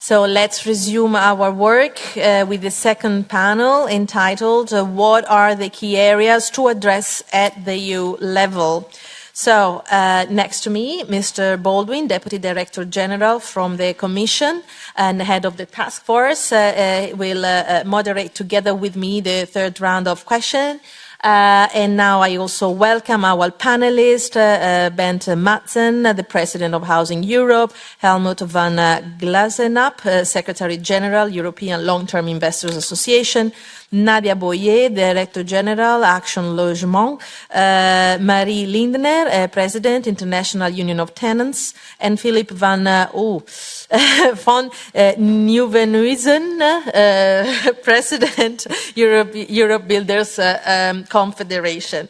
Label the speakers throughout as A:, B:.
A: So let's resume our work with the second panel entitled What are the key areas to address at the EU level? So next to me, Mr. Baldwin, Deputy Director General from the Commission and head of the task force, will moderate together with me the third round of questions. And now I also welcome our panelists, Bent Madsen, the President of Housing Europe, Helmut van Glazenap, Secretary General, European Long-Term Investors Association, Nadia Boyer, Director General, Action Logement, Marie Lindner, President, International Union of Tenants, and Philip van Nieuwenhuizen, President, Europe Builders Confederation.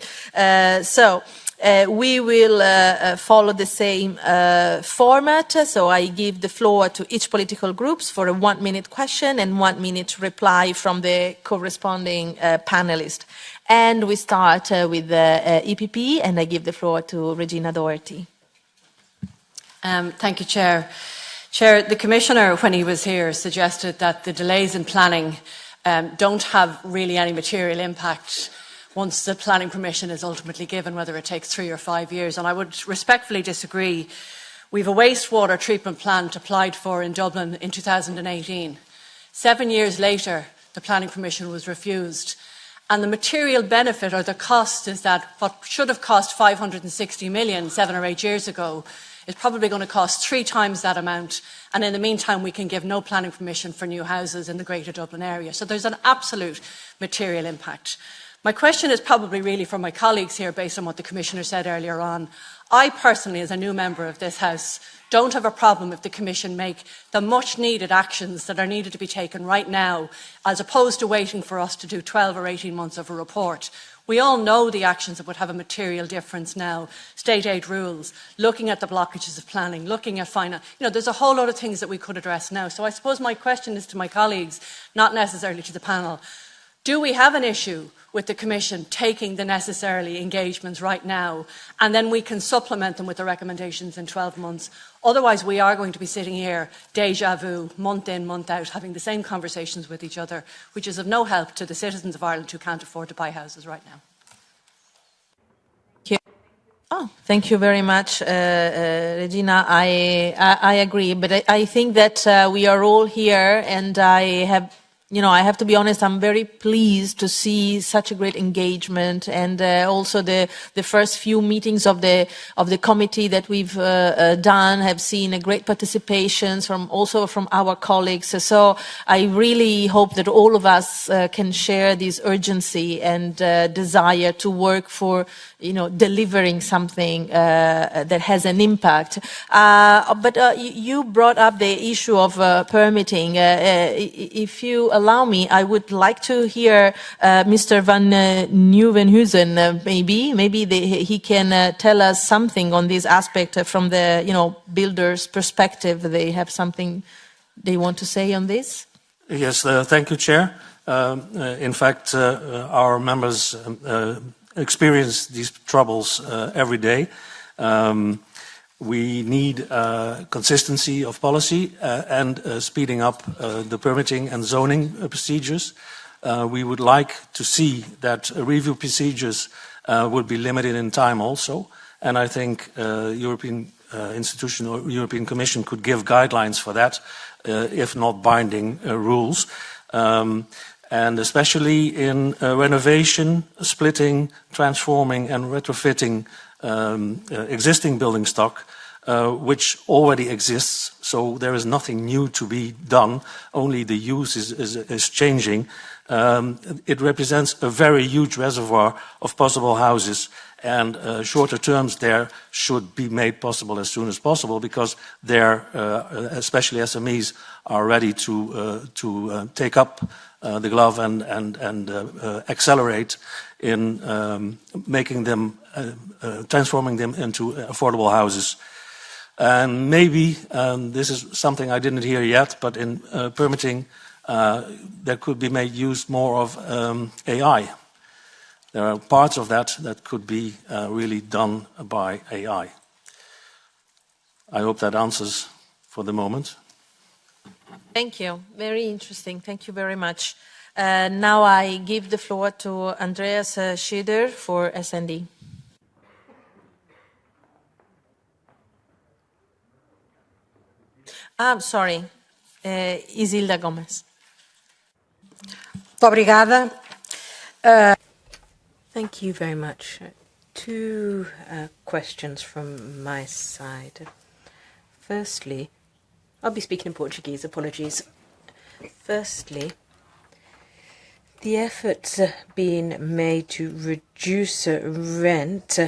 A: We will follow the same format, so I give the floor to each political groups for a 1-minute question and 1-minute reply from the corresponding panelist. And we start with the EPP, and I give the floor to Regina Doherty.
B: Thank you, Chair. Chair, the Commissioner, when he was here, suggested that the delays in planning don't have really any material impact once the planning permission is ultimately given, whether it takes 3 or 5 years. And I would respectfully disagree. We have a wastewater treatment plant applied for in Dublin in 2018. 7 years later, the planning permission was refused. And the material benefit or the cost is that what should have cost 560 million 7 or 8 years ago is probably going to cost 3 times that amount. And in the meantime, we can give no planning permission for new houses in the Greater Dublin area. So there's an absolute material impact. My question is probably really for my colleagues here based on what the Commissioner said earlier on. I personally, as a new member of this House, don't have a problem if the Commission make the much needed actions that are needed to be taken right now, as opposed to waiting for us to do 12 or 18 months of a report. We all know the actions that would have a material difference now. State aid rules, looking at the blockages of planning, looking at finance. There's a whole lot of things that we could address now. So I suppose my question is to my colleagues, not necessarily to the panel. Do we have an issue with the Commission taking the necessary engagements right now, and then we can supplement them with the recommendations in 12 months? Otherwise, we are going to be sitting here, déjà vu, month in, month out, having the same conversations with each other, which is of no help to the citizens of Ireland who can't afford to buy houses right now.
A: Thank you very much, Regina. I agree, but I think that we are all here, and I have to be honest, I'm very pleased to see such a great engagement, and also the first few meetings of the committee that we've done have seen a great participation also from our colleagues. So I really hope that all of us can share this urgency and desire to work for delivering something that has an impact. But you brought up the issue of permitting. If you allow me, I would like to hear Mr. van Nieuwenhuizen. Maybe he can tell us something on this aspect from the builder's perspective. They have something they want to say on this.
C: Yes, thank you, Chair. In fact, our members experience these troubles every day. We need consistency of policy and speeding up the permitting and zoning procedures. We would like to see that review procedures would be limited in time also. And I think European institution or European Commission could give guidelines for that, if not binding rules. And especially in renovation, splitting, transforming and retrofitting existing building stock, which already exists, so there is nothing new to be done, only the use is changing. It represents a very huge reservoir of possible houses, and shorter terms there should be made possible as soon as possible, because there, especially SMEs, are ready to take up the glove and accelerate in making them, transforming them into affordable houses. And maybe, this is something I didn't hear yet, but in permitting, there could be made use more of AI. There are parts of that could be really done by AI. I hope that answers for the moment.
A: Thank you. Very interesting. Thank you very much. Now I give the floor to Andreas Schieder for SND. Sorry, Isilda Gomez.
D: Muito obrigada. Thank you very much. Two questions from my side. Firstly, I'll be speaking in Portuguese, apologies. Firstly, the efforts being made to reduce rent,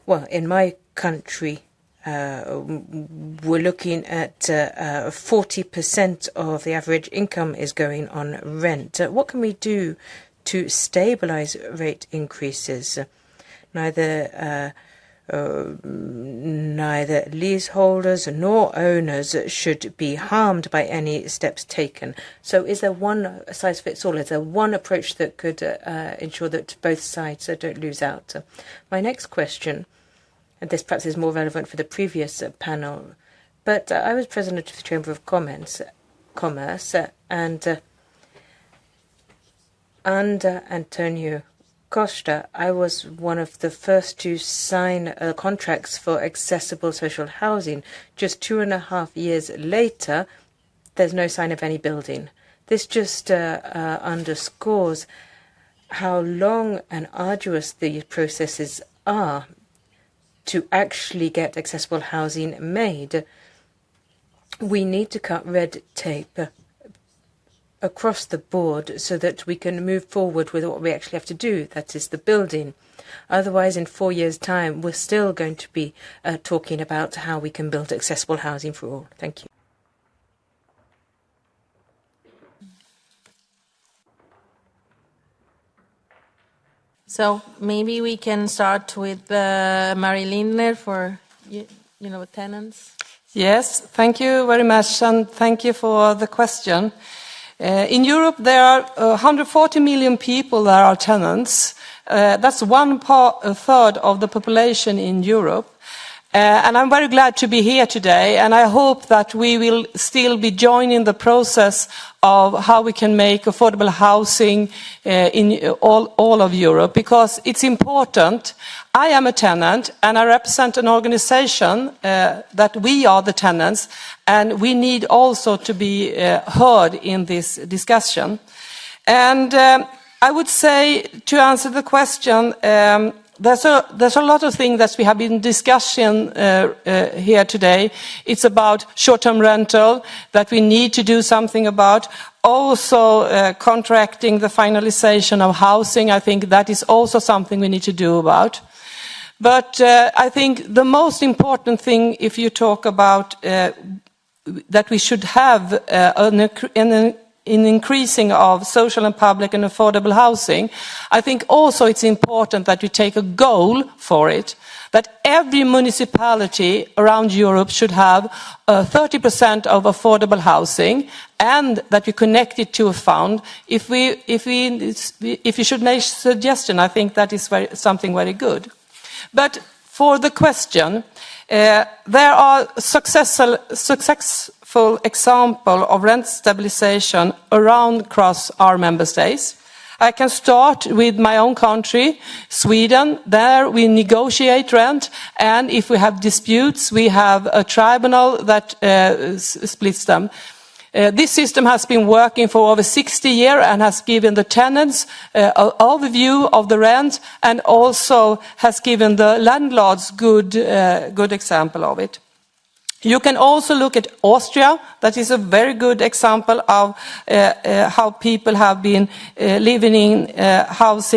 D: well, in my country, we're looking at 40% of the average income is going on rent. What can we do to stabilize rate increases? Neither leaseholders nor owners should be harmed by any steps taken. So is there one size fits all? Is there one approach that could ensure that both sides don't lose out? My next question, and this perhaps is more relevant for the previous panel, but I was president of the Chamber of Commerce, and under Antonio Costa, I was one of the first to sign contracts for accessible social housing. Just 2.5 years later, there's no sign of any building. This just underscores how long and arduous these processes are to actually get accessible housing made. We need to cut red tape across the board so that we can move forward with what we actually have to do, that is the building. Otherwise, in 4 years' time, we're still going to be talking about how we can build accessible housing for all. Thank you.
A: So maybe we can start with Mary Lindner for tenants.
E: Yes, thank you very much, and thank you for the question. In Europe, there are 140 million people that are tenants. That's a third of the population in Europe. And I'm very glad to be here today, and I hope that we will still be joining the process of how we can make affordable housing in all of Europe, because it's important. I am a tenant, and I represent an organization that we are the tenants, and we need also to be heard in this discussion. And I would say, to answer the question, there's a lot of things that we have been discussing here today. It's about short-term rental that we need to do something about. Also contracting the finalization of housing. I think that is also something we need to do about. But I think the most important thing, if you talk about that we should have an increasing of social and public and affordable housing, I think also it's important that we take a goal for it, that every municipality around Europe should have 30% of affordable housing, and that we connect it to a fund. If you should make a suggestion, I think that is something very good. But for the question, there are successful example of rent stabilization across our member states. I can start with my own country, Sweden. There we negotiate rent, and if we have disputes, we have a tribunal that splits them. This system has been working for over 60 years and has given the tenants an overview of the rent, and also has given the landlords good example of it. You can also look at Austria. That is a very good example of how people have been living in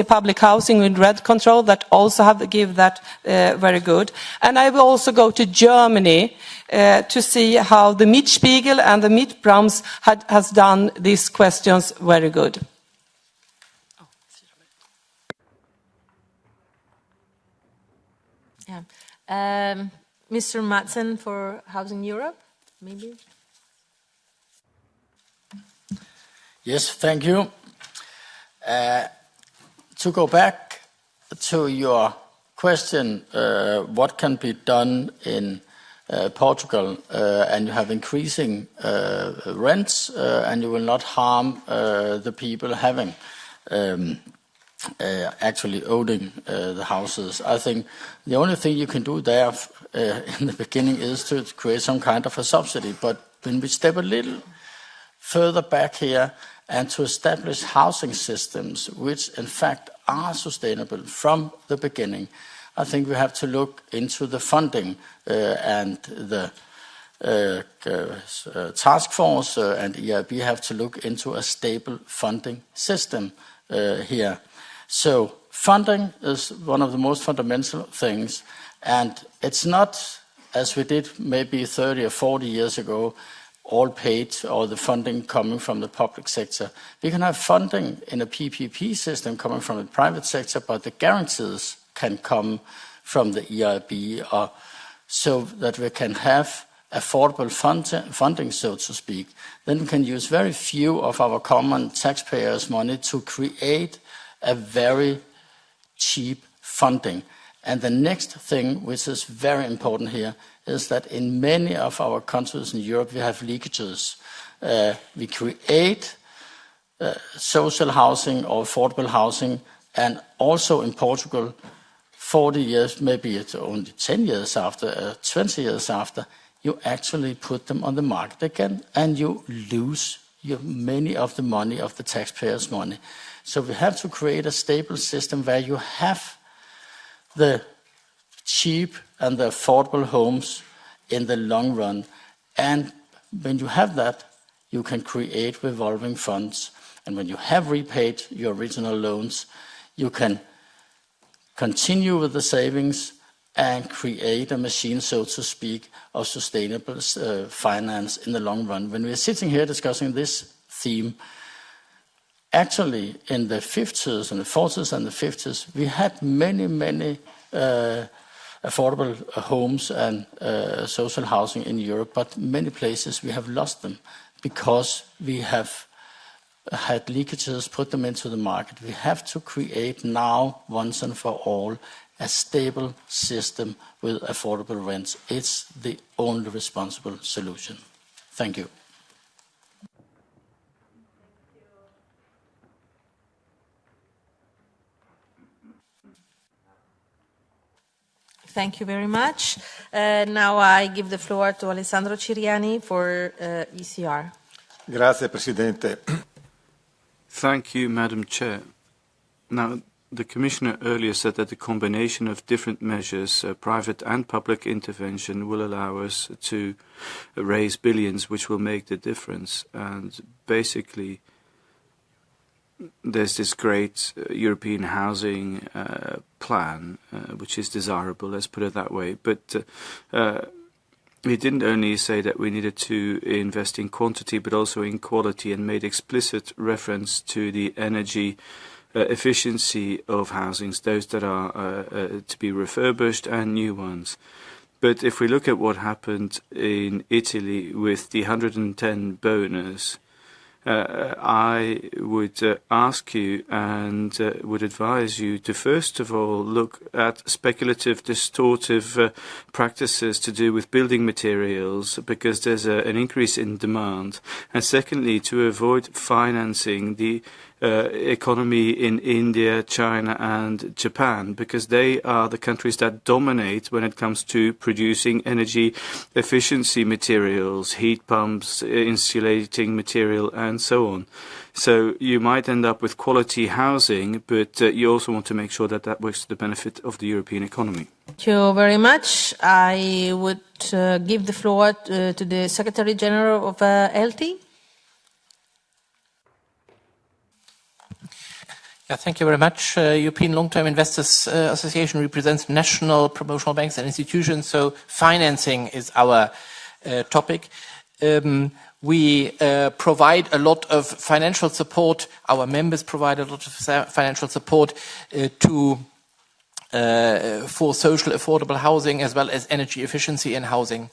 E: public housing with rent control, that also have give that very good. And I will also go to Germany to see how the Mietspiegel and the Mietbrams has done these questions very good.
A: Yeah. Mr. Madsen for Housing Europe, maybe?
F: Yes, thank you. To go back to your question, what can be done in Portugal, and you have increasing rents, and you will not harm the people having actually owning the houses. I think the only thing you can do there in the beginning is to create some kind of a subsidy. But when we step a little further back here and to establish housing systems which in fact are sustainable from the beginning, I think we have to look into the funding and the task force and EIB have to look into a stable funding system here. So funding is one of the most fundamental things, and it's not, as we did maybe 30 or 40 years ago, all paid or the funding coming from the public sector. We can have funding in a PPP system coming from the private sector, but the guarantees can come from the EIB, so that we can have affordable funding, so to speak. Then we can use very few of our common taxpayers' money to create a very cheap funding. And the next thing, which is very important here, is that in many of our countries in Europe, we have leakages. We create social housing or affordable housing, and also in Portugal, 40 years, maybe it's only 10 years after, 20 years after, you actually put them on the market again, and you lose many of the money of the taxpayers' money. So we have to create a stable system where you have the cheap and the affordable homes in the long run. And when you have that, you can create revolving funds. And when you have repaid your original loans, you can continue with the savings and create a machine, so to speak, of sustainable finance in the long run. When we're sitting here discussing this theme, actually in the 50s and the 40s and the 50s, we had many affordable homes and social housing in Europe, but many places we have lost them because we have had leakages, put them into the market. We have to create now, once and for all, a stable system with affordable rents. It's the only responsible solution. Thank you.
A: Thank you very much. Now I give the floor to Alessandro Ciriani for ECR.
G: Grazie, Presidente.
H: Thank you, Madam Chair. Now, the Commissioner earlier said that the combination of different measures, private and public intervention, will allow us to raise billions, which will make the difference. And basically, there's this great European housing plan, which is desirable, let's put it that way. But he didn't only say that we needed to invest in quantity, but also in quality, and made explicit reference to the energy efficiency of housings, those that are to be refurbished and new ones. But if we look at what happened in Italy with the 110 bonus, I would ask you and would advise you to first of all look at speculative, distortive practices to do with building materials, because there's an increase in demand, and secondly to avoid financing the economy in India, China and Japan, because they are the countries that dominate when it comes to producing energy efficiency materials, heat pumps, insulating material and so on. So you might end up with quality housing, but you also want to make sure that that works to the benefit of the European economy.
A: Thank you very much. I would give the floor to the Secretary General of LT.
I: Yeah, thank you very much. European Long-Term Investors Association represents national promotional banks and institutions, so financing is our topic. We provide a lot of financial support. Our members provide a lot of financial support for social affordable housing as well as energy efficiency in housing.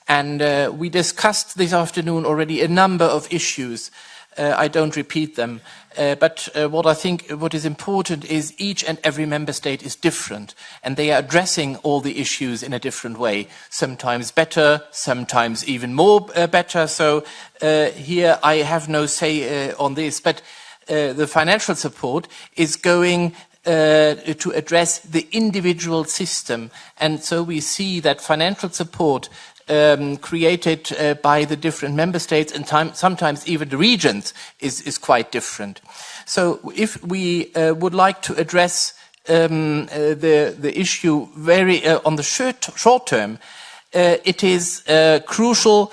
I: And we discussed this afternoon already a number of issues I don't repeat them. But what is important is each and every member state is different, and they are addressing all the issues in a different way. Sometimes better, sometimes even more better. So here I have no say on this. But the financial support is going to address the individual system. And so we see that financial support created by the different member states and sometimes even the regions is quite different. So if we would like to address the issue very on the short term, it is crucial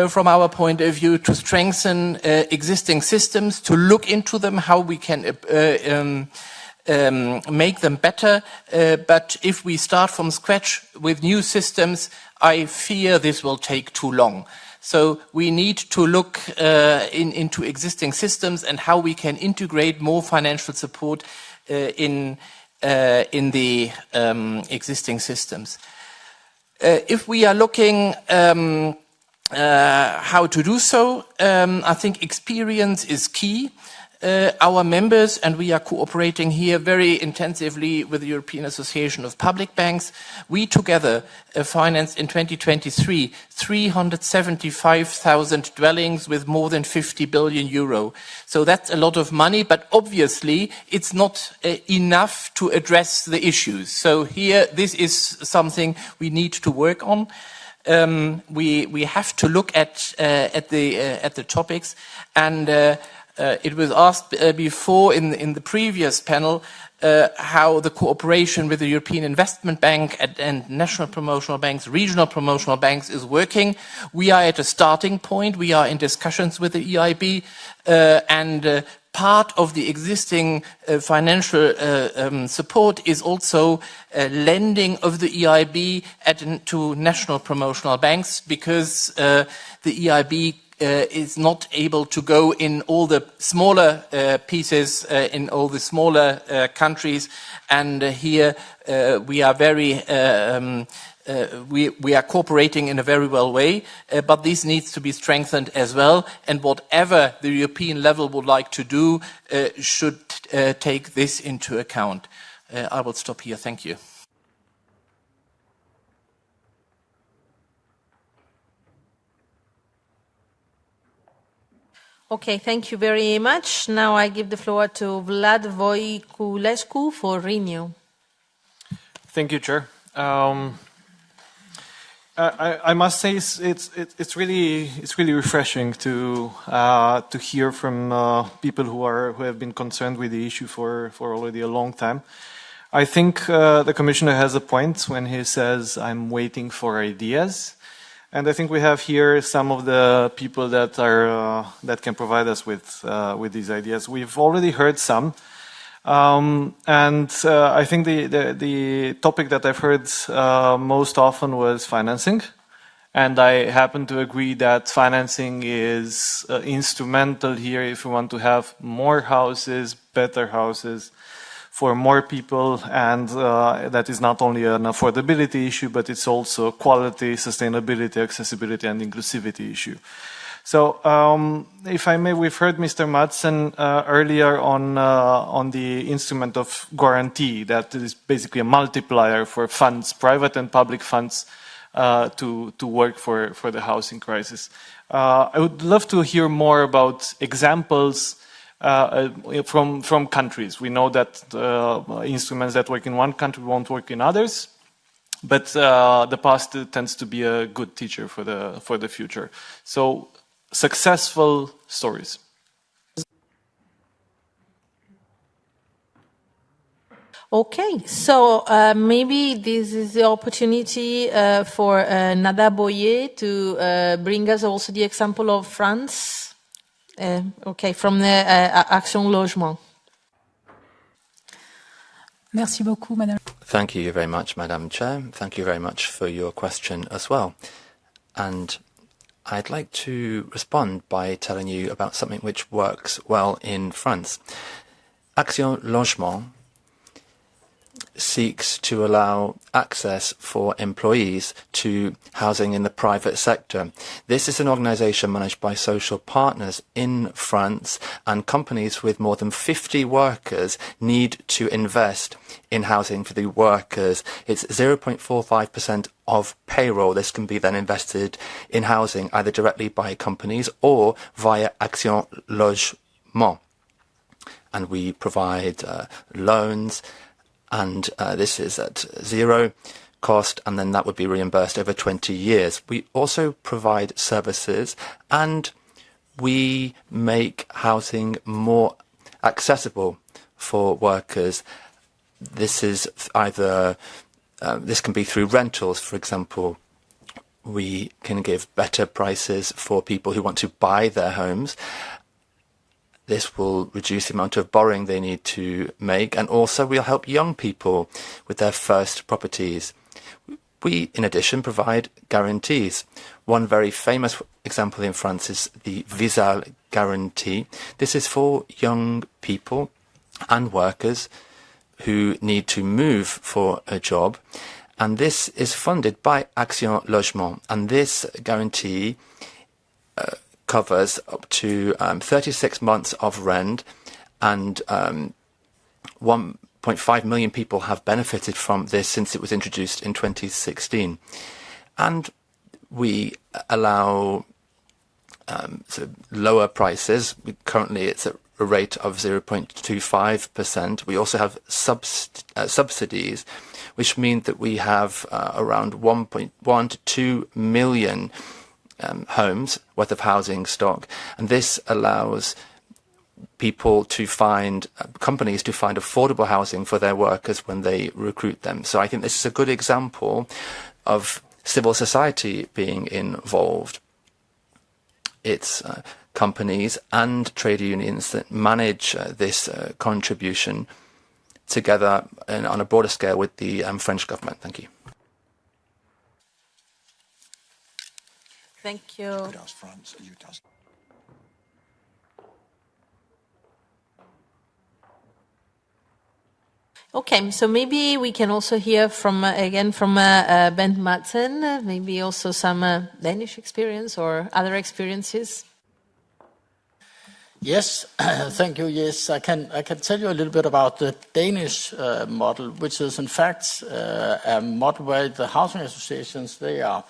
I: from our point of view to strengthen existing systems, to look into them, how we can make them better. But if we start from scratch with new systems, I fear this will take too long. So we need to look into existing systems and how we can integrate more financial support in the existing systems. If we are looking how to do so, I think experience is key. Our members, and we are cooperating here very intensively with the European Association of Public Banks, we together financed in 2023 375,000 dwellings with more than 50 billion euro. So that's a lot of money, but obviously it's not enough to address the issues. So here, this is something we need to work on. We have to look at the topics, and it was asked before in the previous panel how the cooperation with the European Investment Bank and national promotional banks, regional promotional banks is working. We are at a starting point. We are in discussions with the EIB, and part of the existing financial support is also lending of the EIB to national promotional banks, because the EIB is not able to go in all the smaller pieces in all the smaller countries, and here we are very we are cooperating in a very well way, but this needs to be strengthened as well, and whatever the European level would like to do should take this into account. I will stop here. Thank you.
A: Okay, thank you very much. Now I give the floor to Vlad Voiculescu for Renew.
J: Thank you, Chair. I must say it's really refreshing to hear from people who have been concerned with the issue for already a long time. I think the Commissioner has a point when he says, "I'm waiting for ideas." And I think we have here some of the people that can provide us with these ideas. We've already heard some, and I think the topic that I've heard most often was financing, and I happen to agree that financing is instrumental here if we want to have more houses, better houses, for more people, and that is not only an affordability issue, but it's also quality, sustainability, accessibility, and inclusivity issue. So, if I may, we've heard Mr. Madsen earlier on the instrument of guarantee, that is basically a multiplier for funds, private and public funds, to work for the housing crisis. I would love to hear more about examples from countries. We know that instruments that work in one country won't work in others, but the past tends to be a good teacher for the future. So, successful stories.
A: Okay, so maybe this is the opportunity for Nada Boyer to bring us also the example of France. Okay, from the Action Logement.
K: Merci beaucoup, Madame.
L: Thank you very much, Madam Chair. Thank you very much for your question as well. And I'd like to respond by telling you about something which works well in France. Action Logement seeks to allow access for employees to housing in the private sector. This is an organisation managed by social partners in France, and companies with more than 50 workers need to invest in housing for the workers. It's 0.45% of payroll. This can be then invested in housing either directly by companies or via Action Logement. And we provide loans, and this is at zero cost, and then that would be reimbursed over 20 years. We also provide services, and we make housing more accessible for workers. This is either, this can be through rentals, for example. We can give better prices for people who want to buy their homes. This will reduce the amount of borrowing they need to make, and also we'll help young people with their first properties. We, in addition, provide guarantees. One very famous example in France is the Visal guarantee. This is for young people and workers who need to move for a job, and this is funded by Action Logement, and this guarantee covers up to 36 months of rent, and 1.5 million people have benefited from this since it was introduced in 2016. And we allow sort of lower prices. Currently it's at a rate of 0.25%. We also have subsidies, which mean that we have around 1.1 to 2 million homes worth of housing stock, and this allows people to find, companies to find affordable housing for their workers when they recruit them. So I think this is a good example of civil society being involved. It's companies and trade unions that manage this contribution together and on a broader scale with the French government. Thank you.
A: Thank you. Okay, so maybe we can also hear from Bent Madsen, maybe also some Danish experience or other experiences.
F: Yes, thank you. Yes, I can tell you a little bit about the Danish model, which is in fact a model where the housing associations, they are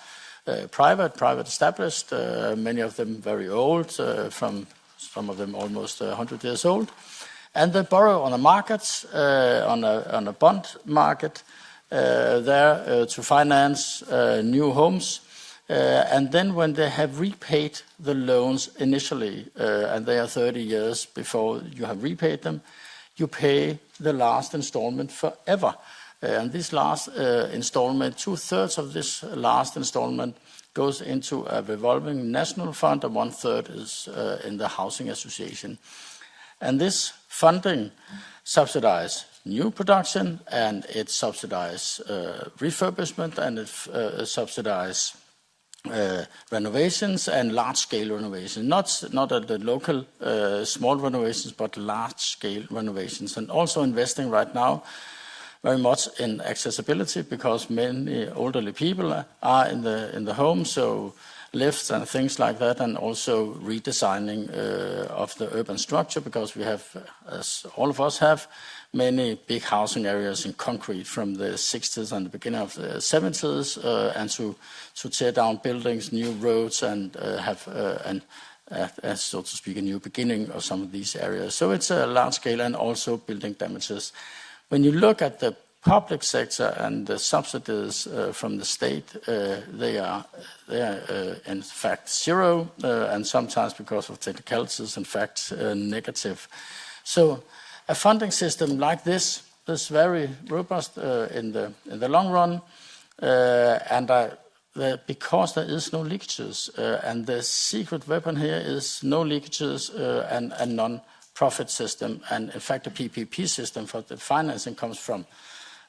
F: private established, many of them very old, from some of them almost 100 years old. And they borrow on a market, on a bond market, there to finance new homes. And then when they have repaid the loans initially, and they are 30 years before you have repaid them, you pay the last installment forever. And this last installment, 2/3 of this last installment goes into a revolving national fund, and 1/3 is in the housing association. And this funding subsidizes new production, and it subsidizes refurbishment, and it subsidizes renovations and large-scale renovations. Not at the local small renovations, but large-scale renovations. And also investing right now very much in accessibility, because many elderly people are in the home, so lifts and things like that, and also redesigning of the urban structure, because we have, as all of us have, many big housing areas in concrete from the 60s and the beginning of the 70s, and to tear down buildings, new roads, and have so to speak, a new beginning of some of these areas. So it's a large scale, and also building damages. When you look at the public sector and the subsidies from the state, they are in fact zero, and sometimes because of technicalities, in fact negative. So a funding system like this is very robust in the long run, because there is no leakages, and the secret weapon here is no leakages and a non-profit system. And in fact, the PPP system for the financing comes from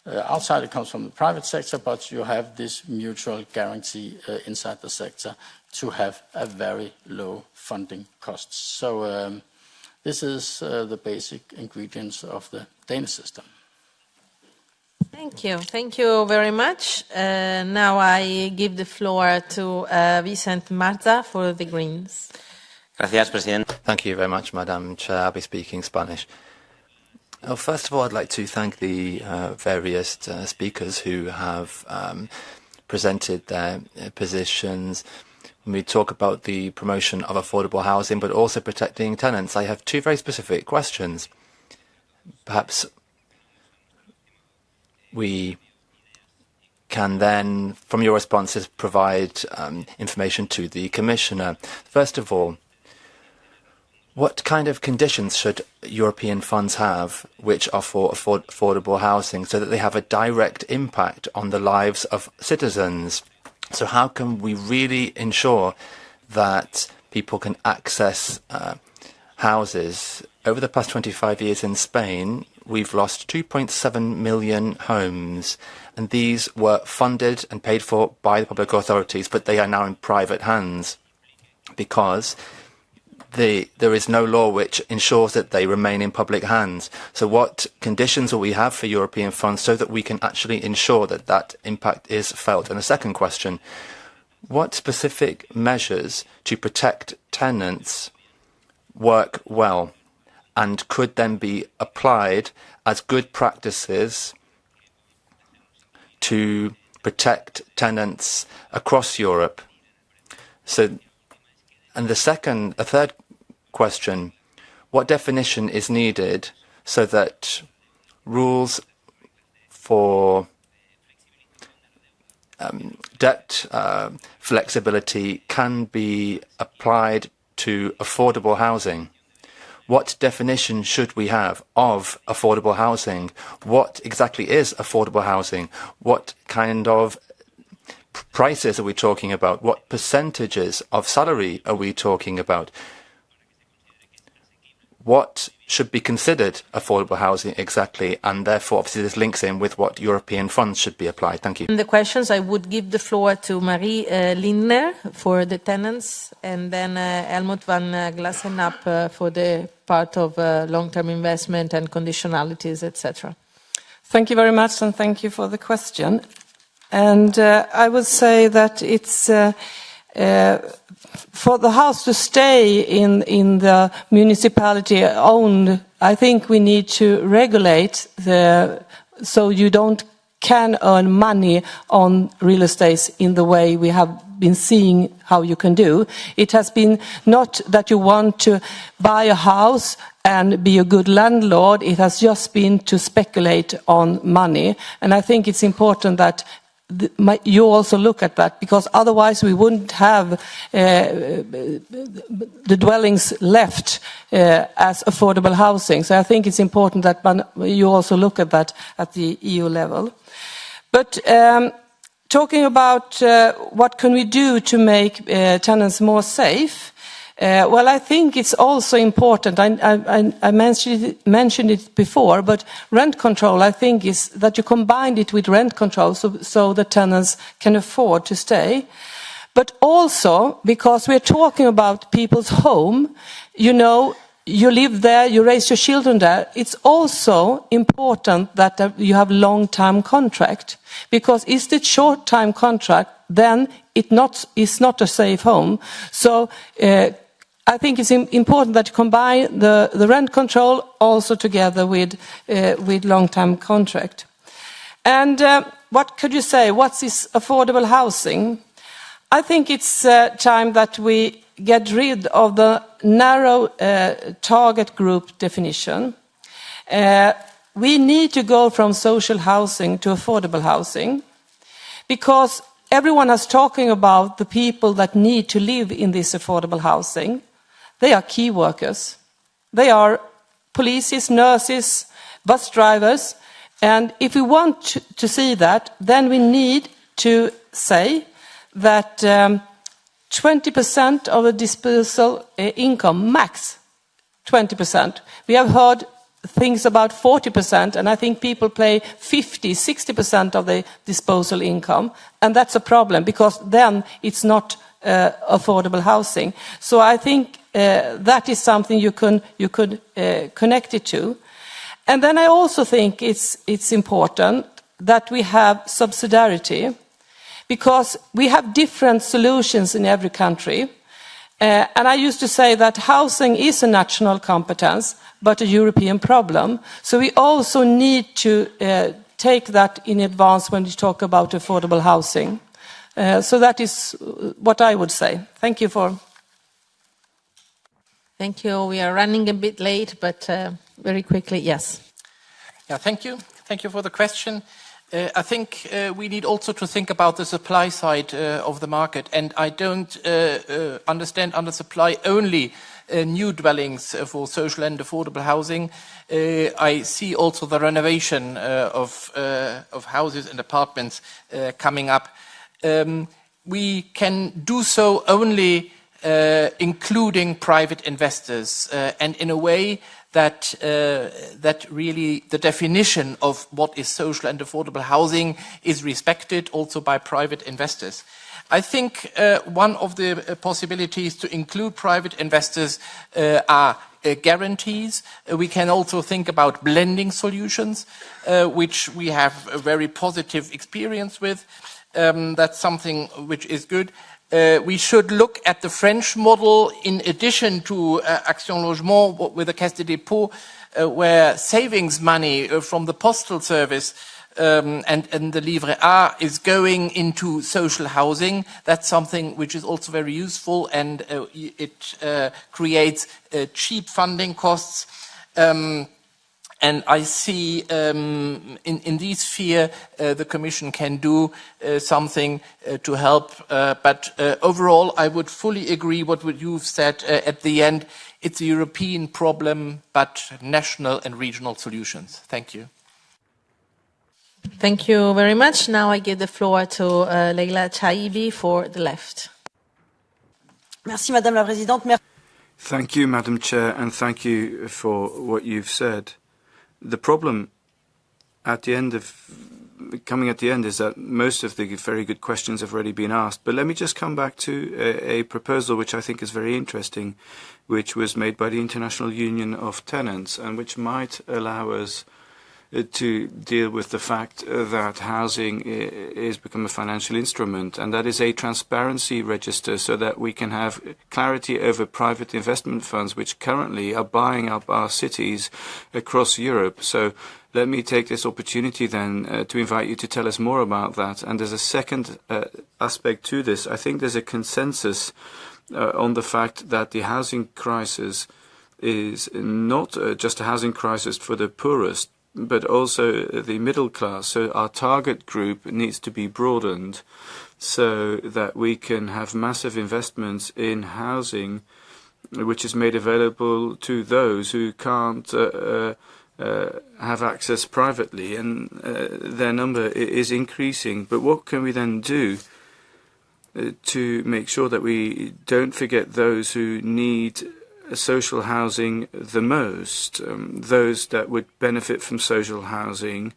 F: outside, it comes from the private sector, but you have this mutual guarantee inside the sector to have a very low funding costs. So this is the basic ingredients of the Danish system.
A: Thank you very much. Now I give the floor to Vicent Marza for the Greens.
L: Gracias, Presidente. Thank you very much, Madam Chair. I'll be speaking Spanish. Well, first of all, I'd like to thank the various speakers who have presented their positions. When we talk about the promotion of affordable housing, but also protecting tenants, I have two very specific questions. Perhaps we can then, from your responses, provide information to the Commissioner. First of all, what kind of conditions should European funds have which are for affordable housing so that they have a direct impact on the lives of citizens? So how can we really ensure that people can access houses? Over the past 25 years in Spain, we've lost 2.7 million homes, and these were funded and paid for by the public authorities, but they are now in private hands because there is no law which ensures that they remain in public hands. So what conditions will we have for European funds so that we can actually ensure that that impact is felt? And a second question, what specific measures to protect tenants work well and could then be applied as good practices to protect tenants across Europe? So, and a third question, what definition is needed so that rules for debt flexibility can be applied to affordable housing? What definition should we have of affordable housing? What exactly is affordable housing? What kind of prices are we talking about? What percentages of salary are we talking about? What should be considered affordable housing exactly? And therefore, obviously, this links in with what European funds should be applied. Thank you.
A: In the questions, I would give the floor to Marie Lindner for the tenants, and then Helmut van Glassenapp for the part of long-term investment and conditionalities, etc.
E: Thank you very much, and thank you for the question. And I would say that it's for the house to stay in the municipality owned. I think we need to regulate so you can earn money on real estate in the way we have been seeing how you can do. It has been not that you want to buy a house and be a good landlord. It has just been to speculate on money. And I think it's important that you also look at that, because otherwise we wouldn't have the dwellings left as affordable housing. So I think it's important that you also look at that at the EU level. But talking about what can we do to make tenants more safe, well, I think it's also important. I mentioned it before, but rent control, I think, is that you combine it with rent control so the tenants can afford to stay. But also, because we're talking about people's home, you live there, you raise your children there, it's also important that you have long-term contract. Because if it's short-term contract, then it's not a safe home. So I think it's important that you combine the rent control also together with long-term contract. And what could you say? What's this affordable housing? I think it's time that we get rid of the narrow target group definition. We need to go from social housing to affordable housing, because everyone is talking about the people that need to live in this affordable housing. They are key workers. They are police, nurses, bus drivers. And if we want to see that, then we need to say that 20% of the disposable income, max 20%. We have heard things about 40%, and I think people pay 50, 60% of the disposable income. And that's a problem, because then it's not affordable housing. So I think that is something you could connect it to. And then I also think it's important that we have subsidiarity, because we have different solutions in every country. And I used to say that housing is a national competence, but a European problem. So we also need to take that in advance when we talk about affordable housing. So that is what I would say. Thank you for...
A: Thank you. We are running a bit late, but very quickly, yes.
I: Yeah, thank you. Thank you for the question. I think we need also to think about the supply side of the market, and I don't understand under supply only new dwellings for social and affordable housing. I see also the renovation of houses and apartments coming up. We can do so only including private investors, and in a way that really the definition of what is social and affordable housing is respected also by private investors. I think one of the possibilities to include private investors are guarantees. We can also think about blending solutions, which we have a very positive experience with. That's something which is good. We should look at the French model in addition to Action Logement with the Caisse des Dépôts, where savings money from the postal service and the Livret A is going into social housing. That's something which is also very useful, and it creates cheap funding costs. And I see in this sphere the Commission can do something to help. But overall, I would fully agree with what you've said at the end. It's a European problem, but national and regional solutions. Thank you.
A: Thank you very much. Now I give the floor to Leila Chaibi for the left.
M: Merci, Madame la Présidente.
H: Thank you, Madam Chair, and thank you for what you've said. The problem coming at the end is that most of the very good questions have already been asked. But let me just come back to a proposal which I think is very interesting, which was made by the International Union of Tenants, and which might allow us to deal with the fact that housing is become a financial instrument, and that is a transparency register, so that we can have clarity over private investment funds which currently are buying up our cities across Europe. So let me take this opportunity then to invite you to tell us more about that. And there's a second aspect to this. I think there's a consensus on the fact that the housing crisis is not just a housing crisis for the poorest, but also the middle class. So our target group needs to be broadened so that we can have massive investments in housing, which is made available to those who can't have access privately, and their number is increasing. But what can we then do to make sure that we don't forget those who need social housing the most, those that would benefit from social housing,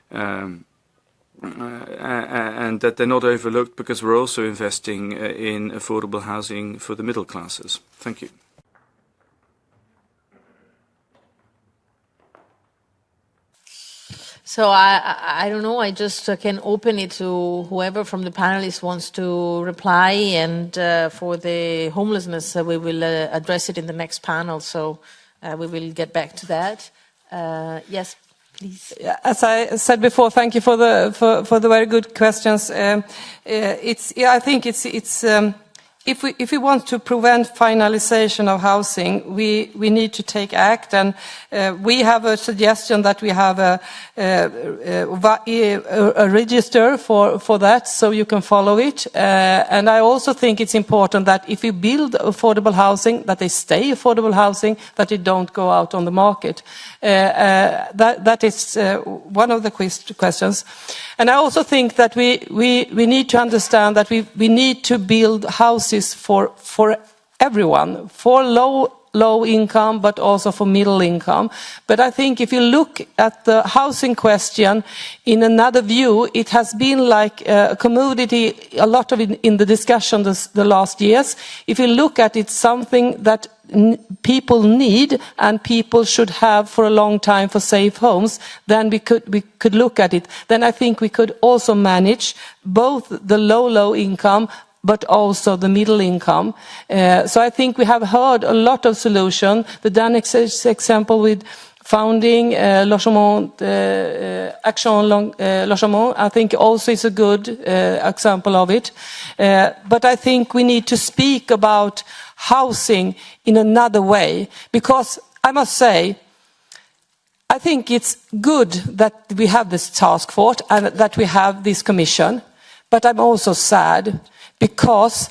H: and that they're not overlooked, because we're also investing in affordable housing for the middle classes? Thank you.
A: So I don't know, I just can open it to whoever from the panelists wants to reply, and for the homelessness we will address it in the next panel, so we will get back to that. Yes, please.
E: As I said before, thank you for the very good questions. I think it's if we want to prevent finalization of housing, we need to take act, and we have a suggestion that we have a register for that, so you can follow it. And I also think it's important that if we build affordable housing, that they stay affordable housing, that they don't go out on the market. That is one of the questions. And I also think that we need to understand that we need to build houses for everyone, for low low income, but also for middle income. But I think if you look at the housing question in another view, it has been like a commodity, a lot of it in the discussion the last years. If you look at it, something that people need and people should have for a long time for safe homes, then we could look at it. Then I think we could also manage both the low income but also the middle income. So I think we have heard a lot of solutions. The Danish example with founding logement, Action Logement, I think also is a good example of it. But I think we need to speak about housing in another way, because I must say, I think it's good that we have this task force and that we have this commission, but I'm also sad because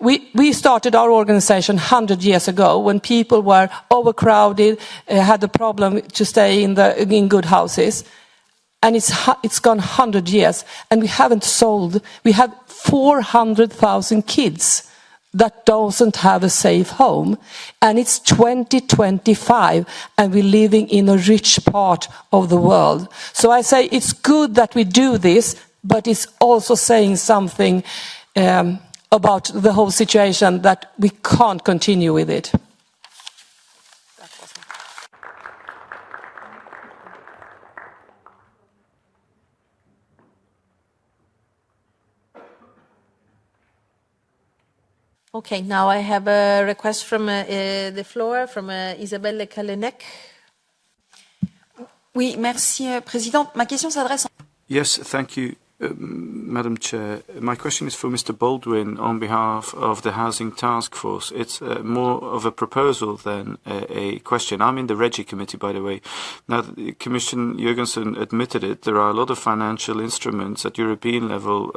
E: we started our organization 100 years ago when people were overcrowded, had the problem to stay in good houses. And it's gone 100 years and we haven't solved. We have 400,000 kids that doesn't have a safe home. And it's 2025 and we're living in a rich part of the world. So I say it's good that we do this, but it's also saying something about the whole situation that we can't continue with it.
A: Okay, now I have a request from the floor from Isabelle Kalenek.
N: Oui, merci, Présidente. Ma question s'adresse...
H: Yes, thank you, Madam Chair. My question is for Mr. Baldwin on behalf of the Housing Task Force. It's more of a proposal than a question. I'm in the Regi Committee, by the way. Now, Commissioner Jurgensen admitted it. There are a lot of financial instruments at European level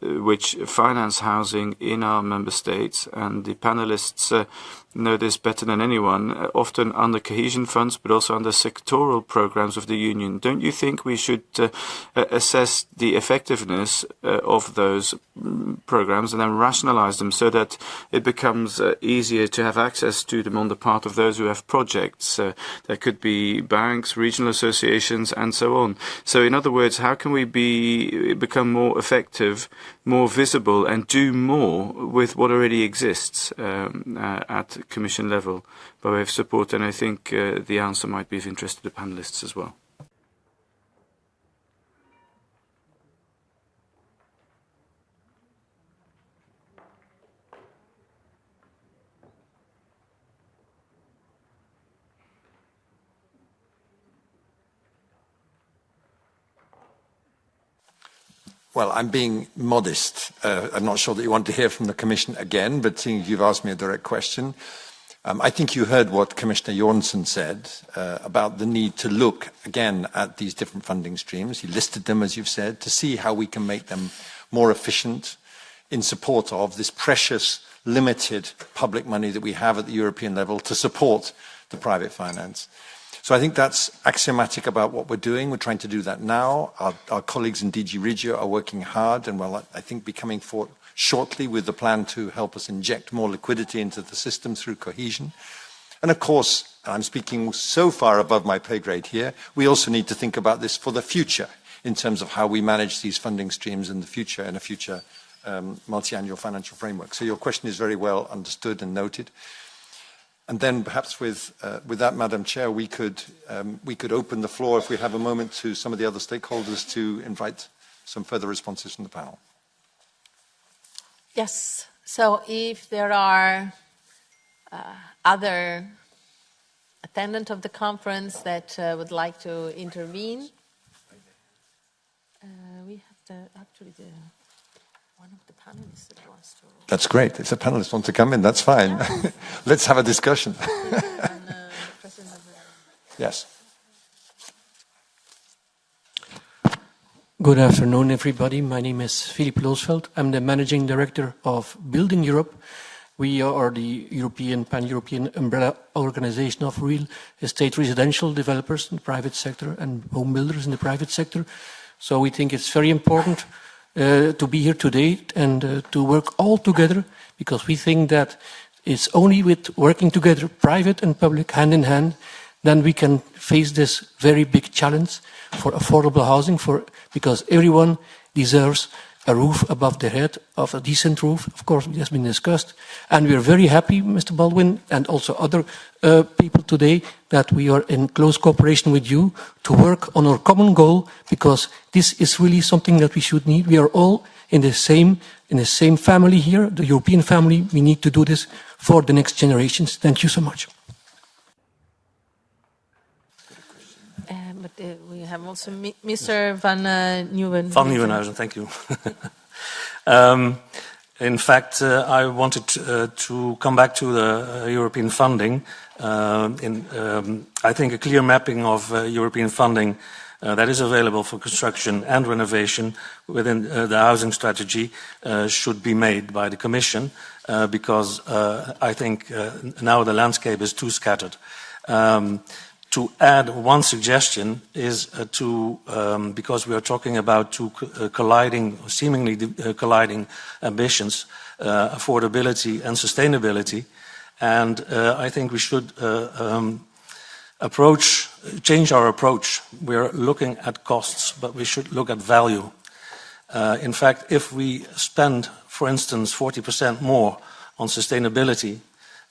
H: which finance housing in our member states, and the panelists know this better than anyone, often under cohesion funds, but also under sectoral programs of the Union. Don't you think we should assess the effectiveness of those programs and then rationalize them so that it becomes easier to have access to them on the part of those who have projects? There could be banks, regional associations, and so on. So in other words, how can we become more effective, more visible, and do more with what already exists at Commission level by way of support? And I think the answer might be of interest to the panelists as well.
G: Well, I'm being modest. I'm not sure that you want to hear from the Commission again, but seeing you've asked me a direct question, I think you heard what Commissioner Jornsson said about the need to look again at these different funding streams. He listed them, as you've said, to see how we can make them more efficient in support of this precious, limited public money that we have at the European level to support the private finance. So I think that's axiomatic about what we're doing. We're trying to do that now. Our colleagues in DG Regio are working hard and will, I think, be coming forward shortly with the plan to help us inject more liquidity into the system through cohesion. And of course, I'm speaking so far above my pay grade here, we also need to think about this for the future in terms of how we manage these funding streams in the future, in a future multi-annual financial framework. So your question is very well understood and noted. And then perhaps with that, Madam Chair, we could open the floor, if we have a moment, to some of the other stakeholders to invite some further responses from the panel.
A: Yes. So if there are other attendants of the conference that would like to intervene, we have one of the panelists that wants to...
G: That's great. If the panelists want to come in, that's fine. Yeah. Let's have a discussion. Yes.
O: Good afternoon, everybody. My name is Philippe Loosveld. I'm the Managing Director of Building Europe. We are the pan-European umbrella organization of real estate residential developers in the private sector and home builders in the private sector. So we think it's very important to be here today and to work all together, because we think that It's only with working together, private and public, hand in hand, then we can face this very big challenge for affordable housing, because everyone deserves a roof above their head, of a decent roof. Of course, it has been discussed. And we are very happy, Mr. Baldwin, and also other people today, that we are in close cooperation with you to work on our common goal, because this is really something that we should need. We are all in the same family here, the European family. We need to do this for the next generations. Thank you so much.
A: But we have also Mr. Van Nieuwenhuizen.
C: Van Nieuwenhuizen, thank you. In fact, I wanted to come back to the European funding. I think a clear mapping of European funding that is available for construction and renovation within the housing strategy should be made by the Commission, because I think now the landscape is too scattered. To add one suggestion is because we are talking about two seemingly colliding ambitions, affordability and sustainability, and I think we should change our approach. We're looking at costs, but we should look at value. In fact, if we spend, for instance, 40% more on sustainability,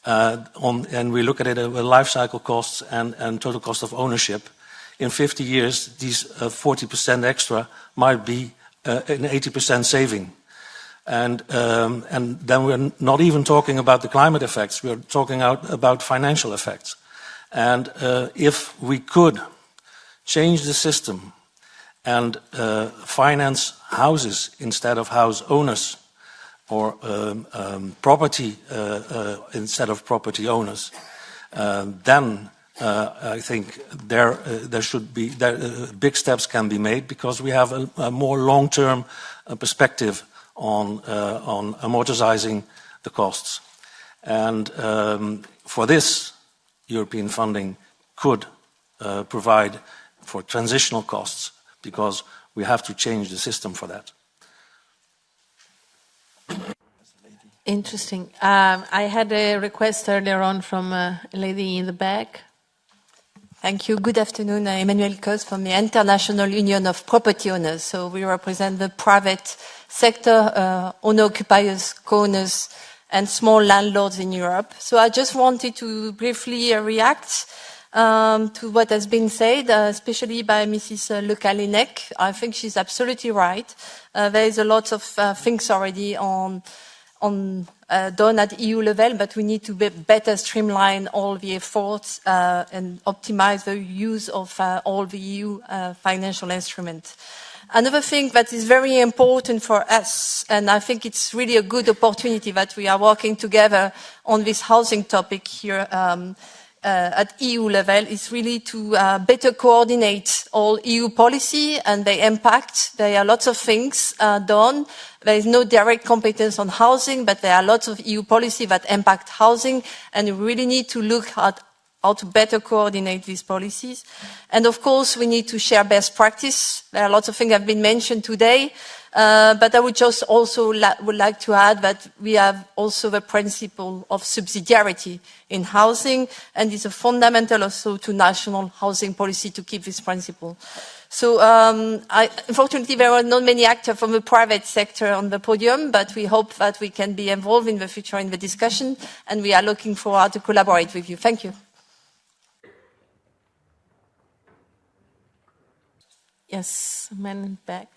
C: and we look at it with life cycle costs and total cost of ownership, in 50 years, these 40% extra might be an 80% saving. And then we're not even talking about the climate effects, we're talking about financial effects. And if we could change the system and finance houses instead of house owners, or property instead of property owners, then I think there should be big steps can be made, because we have a more long-term perspective on amortizing the costs. And for this, European funding could provide for transitional costs, because we have to change the system for that.
A: Interesting. I had a request earlier on from a lady in the back.
N: Thank you. Good afternoon. Emmanuel Cos from the International Union of Property Owners. So we represent the private sector, owner-occupiers, co-owners, and small landlords in Europe. So I just wanted to briefly react to what has been said, especially by Mrs. Le Callennec. I think she's absolutely right. There is a lot of things already done at EU level, but we need to better streamline all the efforts and optimize the use of all the EU financial instruments. Another thing that is very important for us, and I think it's really a good opportunity that we are working together on this housing topic here at EU level, is really to better coordinate all EU policy and their impact. There are lots of things done. There is no direct competence on housing, but there are lots of EU policy that impact housing, and we really need to look at how to better coordinate these policies. And of course, we need to share best practice. There are lots of things that have been mentioned today, but I would just also would like to add that we have also the principle of subsidiarity in housing, and it's a fundamental also to national housing policy to keep this principle. So unfortunately, there are not many actors from the private sector on the podium, but we hope that we can be involved in the future in the discussion, and we are looking forward to collaborate with you. Thank you.
A: Yes, man in back.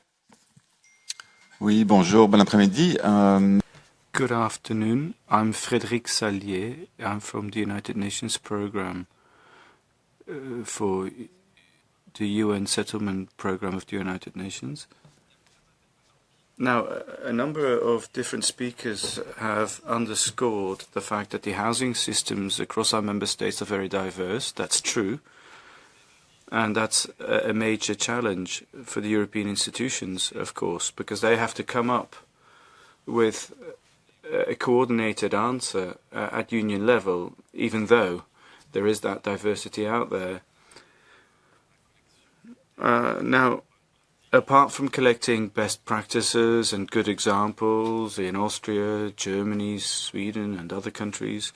P: Oui, bonjour, bon après-midi.
H: Good afternoon. I'm Frédéric Sallier. I'm from the United Nations Programme for the UN Settlement Programme of the United Nations. Now, a number of different speakers have underscored the fact that the housing systems across our member states are very diverse. That's true. And that's a major challenge for the European institutions, of course, because they have to come up with a coordinated answer at union level, even though there is that diversity out there. Now, apart from collecting best practices and good examples in Austria, Germany, Sweden and other countries,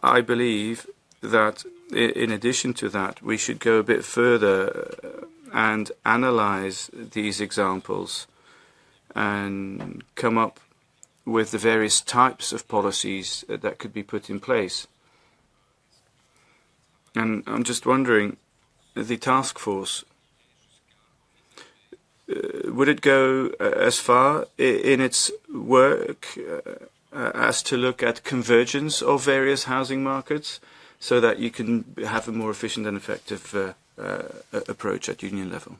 H: I believe that in addition to that, we should go a bit further and analyze these examples and come up with the various types of policies that could be put in place. And I'm just wondering, the task force, would it go as far in its work as to look at convergence of various housing markets so that you can have a more efficient and effective approach at union level?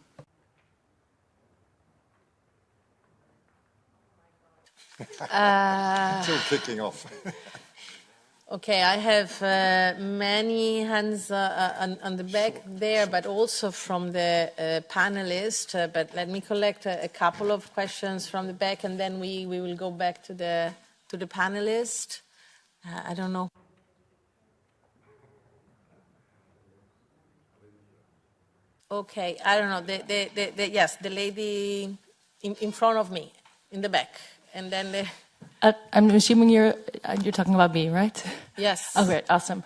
G: It's all kicking off.
A: Okay, I have many hands on the back there, but also from the panelists. But let me collect a couple of questions from the back, and then we will go back to the panelists. I don't know. Okay, I don't know. Yes, the lady in front of me, in the back, and then the.
Q: I'm assuming you're talking about me, right?
A: Yes.
Q: Okay, awesome.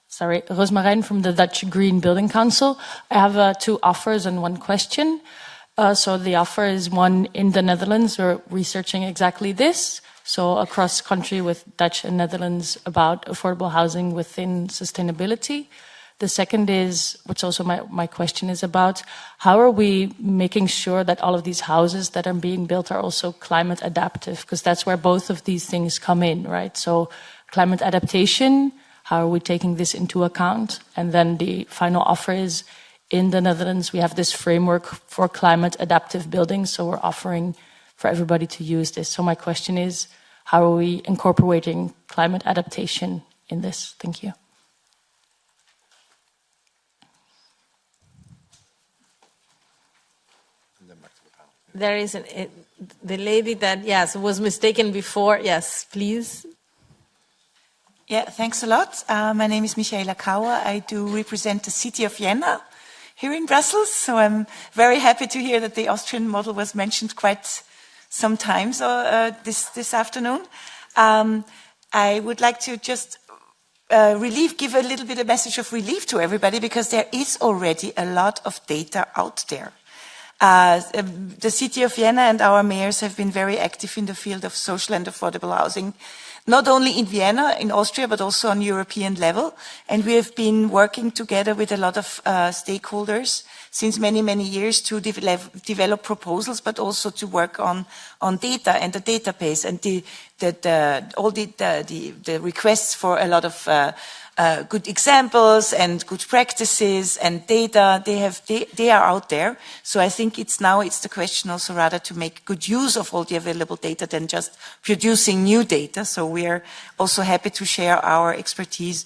Q: Sorry, Roosmarijn from the Dutch Green Building Council. I have 2 offers and 1 question. So the offer is one in the Netherlands. We're researching exactly this. So across country with Dutch and Netherlands about affordable housing within sustainability. The second is, which also my question is about, how are we making sure that all of these houses that are being built are also climate adaptive? Because that's where both of these things come in, right? So climate adaptation, how are we taking this into account? And then the final offer is, in the Netherlands, we have this framework for climate adaptive buildings, so we're offering for everybody to use this. So my question is, how are we incorporating climate adaptation in this? Thank you.
A: There is the lady that, yes, was mistaken before. Yes, please.
R: Yeah, thanks a lot. My name is Michaela Kauer. I do represent the city of Vienna here in Brussels. So I'm very happy to hear that the Austrian model was mentioned quite some times this afternoon. I would like to just give a little bit of message of relief to everybody, because there is already a lot of data out there. The city of Vienna and our mayors have been very active in the field of social and affordable housing, not only in Vienna, in Austria, but also on European level. And we have been working together with a lot of stakeholders since many, many years to develop proposals, but also to work on data and the database and all the requests for a lot of good examples and good practices and data, they are out there. So I think it's the question also rather to make good use of all the available data than just producing new data. So we are also happy to share our expertise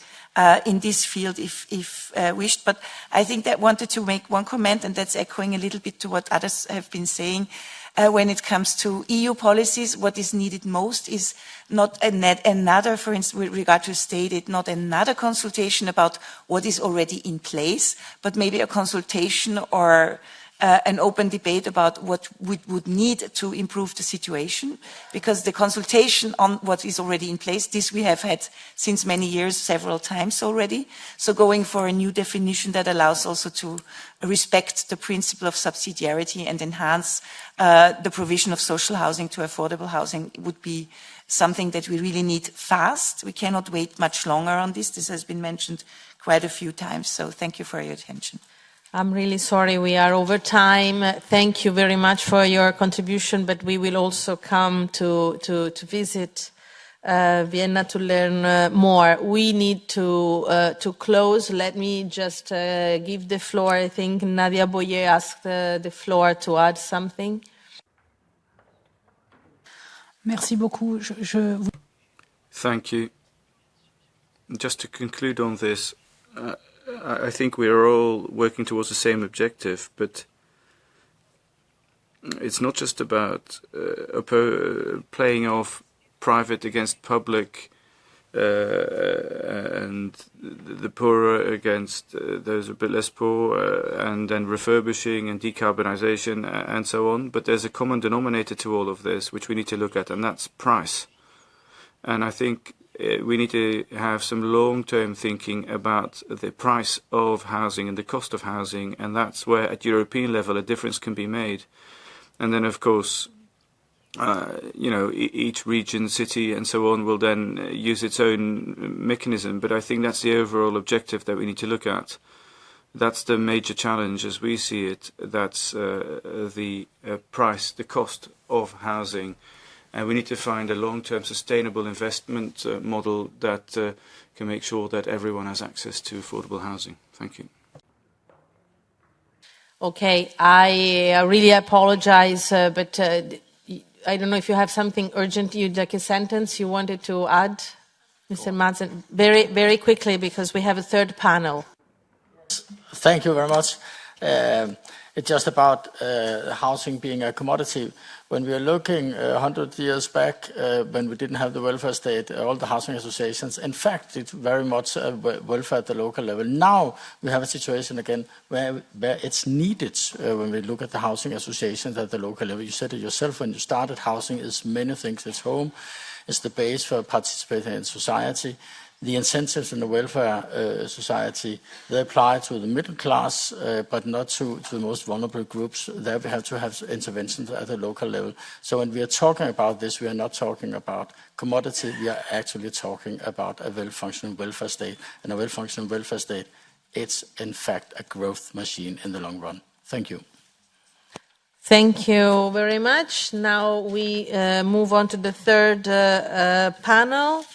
R: in this field if wished. But I think that I wanted to make one comment, and that's echoing a little bit to what others have been saying. When it comes to EU policies, what is needed most is not another, for instance, with regard to state aid, not another consultation about what is already in place, but maybe a consultation or an open debate about what we would need to improve the situation, because the consultation on what is already in place, this we have had since many years, several times already. So going for a new definition that allows also to respect the principle of subsidiarity and enhance the provision of social housing to affordable housing would be something that we really need fast. We cannot wait much longer on this. This has been mentioned quite a few times. So thank you for your attention.
A: I'm really sorry we are over time. Thank you very much for your contribution, but we will also come to visit Vienna to learn more. We need to close. Let me just give the floor. I think Nadia Boyer asked the floor to add something.
K: Merci beaucoup.
H: Thank you. Just to conclude on this, I think we are all working towards the same objective, but it's not just about playing off private against public and the poorer against those a bit less poor, and then refurbishing and decarbonisation and so on. But there's a common denominator to all of this, which we need to look at, and that's price. And I think we need to have some long-term thinking about the price of housing and the cost of housing, and that's where, at European level, a difference can be made. And then, of course, each region, city, and so on will then use its own mechanism. But I think that's the overall objective that we need to look at. That's the major challenge as we see it. That's the price, the cost of housing. And we need to find a long-term sustainable investment model that can make sure that everyone has access to affordable housing. Thank you.
A: Okay, I really apologize, but I don't know if you have something urgent, like a sentence you wanted to add, Mr. Madsen, very, very quickly, because we have a third panel.
F: Thank you very much. It's just about housing being a commodity. When we are looking 100 years back, when we didn't have the welfare state, all the housing associations, in fact, it's very much welfare at the local level. Now we have a situation again where it's needed when we look at the housing associations at the local level. You said it yourself when you started, housing is many things. It's home, it's the base for participating in society. The incentives in the welfare society, they apply to the middle class, but not to the most vulnerable groups. There we have to have interventions at the local level. So when we are talking about this, we are not talking about commodity, we are actually talking about a well-functioning welfare state. And a well-functioning welfare state, it's in fact a growth machine in the long run. Thank you.
A: Thank you very much. Now we move on to the third panel.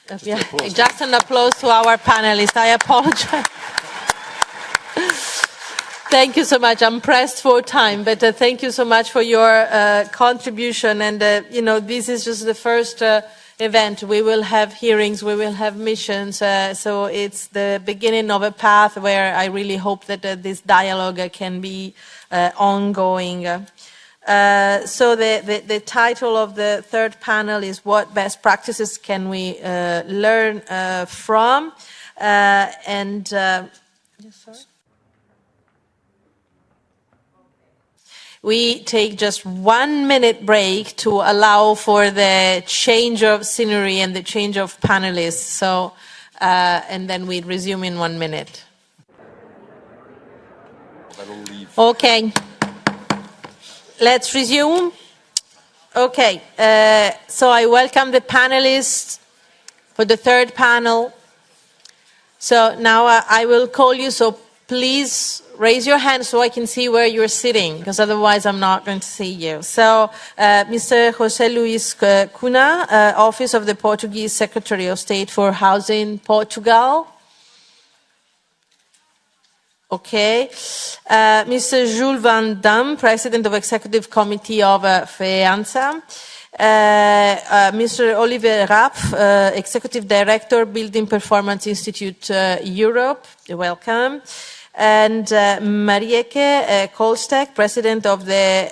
A: Just an applause to our panelists. I apologize. Thank you so much. I'm pressed for time, but thank you so much for your contribution. And, this is just the first event. We will have hearings, we will have missions. So it's the beginning of a path where I really hope that this dialogue can be ongoing. So the title of the third panel is What Best Practices Can We Learn From? We take just 1 minute break to allow for the change of scenery and the change of panelists. So, and then we resume in 1 minute. Okay. Let's resume. Okay, so I welcome the panelists for the third panel. So now I will call you, so please raise your hand so I can see where you're sitting, because otherwise I'm not going to see you. So Mr. José Luis Cunha, Office of the Portuguese Secretary of State for Housing, Portugal. Okay. Mr. Jules Van Dam, President of Executive Committee of FEANSA. Mr. Oliver Rapp, Executive Director, Building Performance Institute Europe. Welcome. And Marieke Kolstek, President of the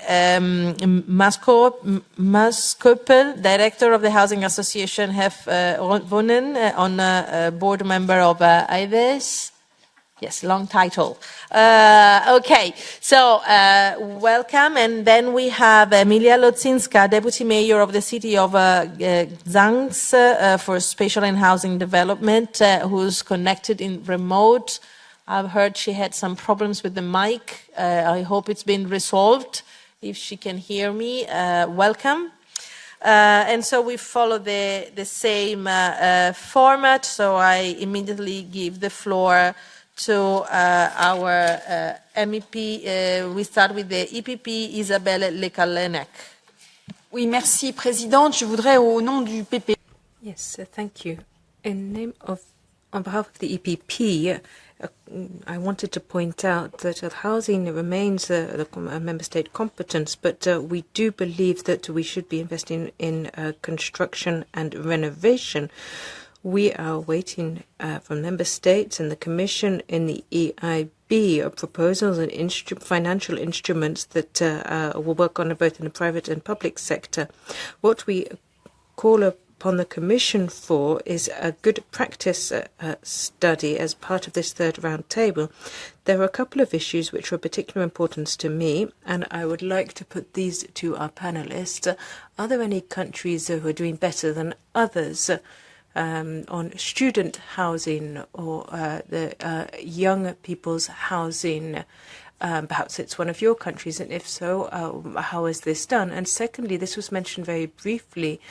A: Maasköpel, Director of the Housing Association Hef Wonen, on board member of IVES. Yes, long title. Okay, so welcome. And then we have Emilia Lodzinska, Deputy Mayor of the City of Gdańsk for Spatial and Housing Development, who's connected in remote. I've heard she had some problems with the mic. I hope it's been resolved. If she can hear me, welcome. And so we follow the same format. So I immediately give the floor to our MEP. We start with the EPP, Isabelle Lecalenac.
K: Oui, merci, Présidente. Je voudrais, au nom du PP...
D: Yes, thank you. On behalf of the EPP, I wanted to point out that housing remains a member state competence, but we do believe that we should be investing in construction and renovation. We are waiting from member states and the Commission in the EIB of proposals and financial instruments that will work on both in the private and public sector. What we call upon the Commission for is a good practice study as part of this third round table. There are a couple of issues which are of particular importance to me, and I would like to put these to our panelists. Are there any countries who are doing better than others on student housing or the young people's housing? Perhaps it's one of your countries, and if so, how is this done? And secondly, this was mentioned very briefly,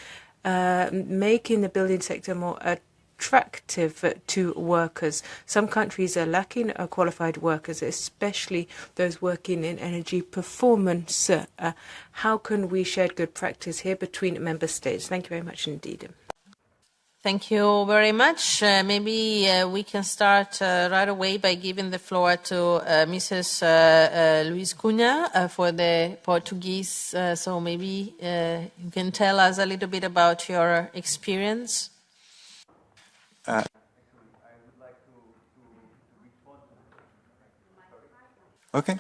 D: making the building sector more attractive to workers. Some countries are lacking qualified workers, especially those working in energy performance. How can we share good practice here between member states? Thank you very much indeed.
A: Thank you very much. Maybe we can start right away by giving the floor to Mrs. Luis Cunha for the Portuguese. So maybe you can tell us a little bit about your experience.
S: Okay.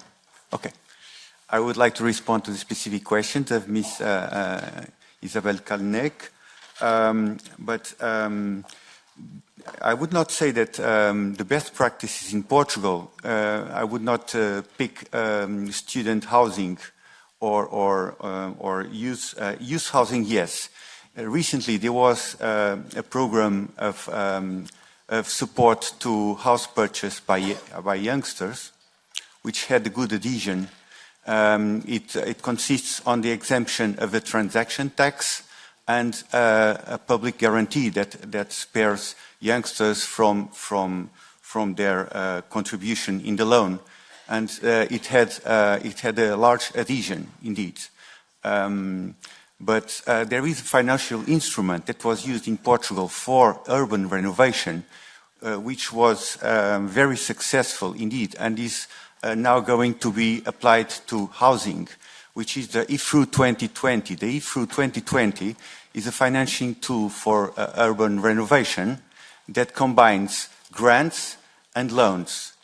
S: I would like to respond to the specific questions of Ms. Isabel Kalnek. But I would not say that the best practice is in Portugal. I would not pick student housing or youth housing. Yes, recently there was a program of support to house purchase by youngsters, which had a good adhesion. It consists on the exemption of the transaction tax and a public guarantee that spares youngsters from their contribution in the loan, and it had a large adhesion indeed. But there is a financial instrument that was used in Portugal for urban renovation, which was very successful indeed, and is now going to be applied to housing, which is the IFRU 2020. The IFRU 2020 is a financing tool for urban renovation that combines grants and loans,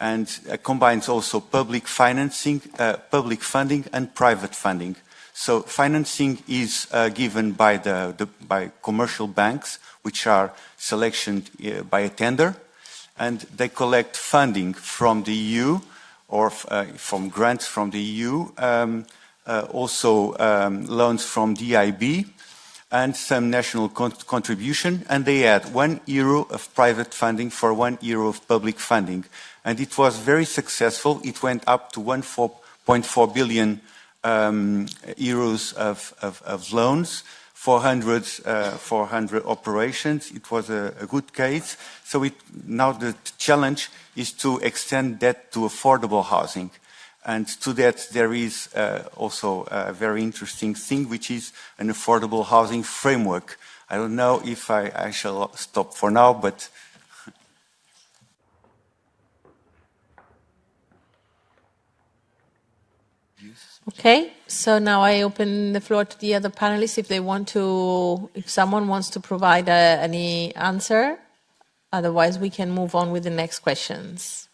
S: and combines also public financing, public funding and private funding. So financing is given by by commercial banks, which are selected by a tender, and they collect funding from the EU or from grants from the EU, also loans from DIB and some national contribution, and they add €1 of private funding for €1 of public funding. And it was very successful. It went up to 1.4 billion euros of loans, 400 operations. It was a good case. So now the challenge is to extend that to affordable housing. And to that there is also a very interesting thing, which is an affordable housing framework. I don't know if I shall stop for now, but...
A: Okay, so now I open the floor to the other panelists if someone wants to provide any answer. Otherwise, we can move on with the next questions.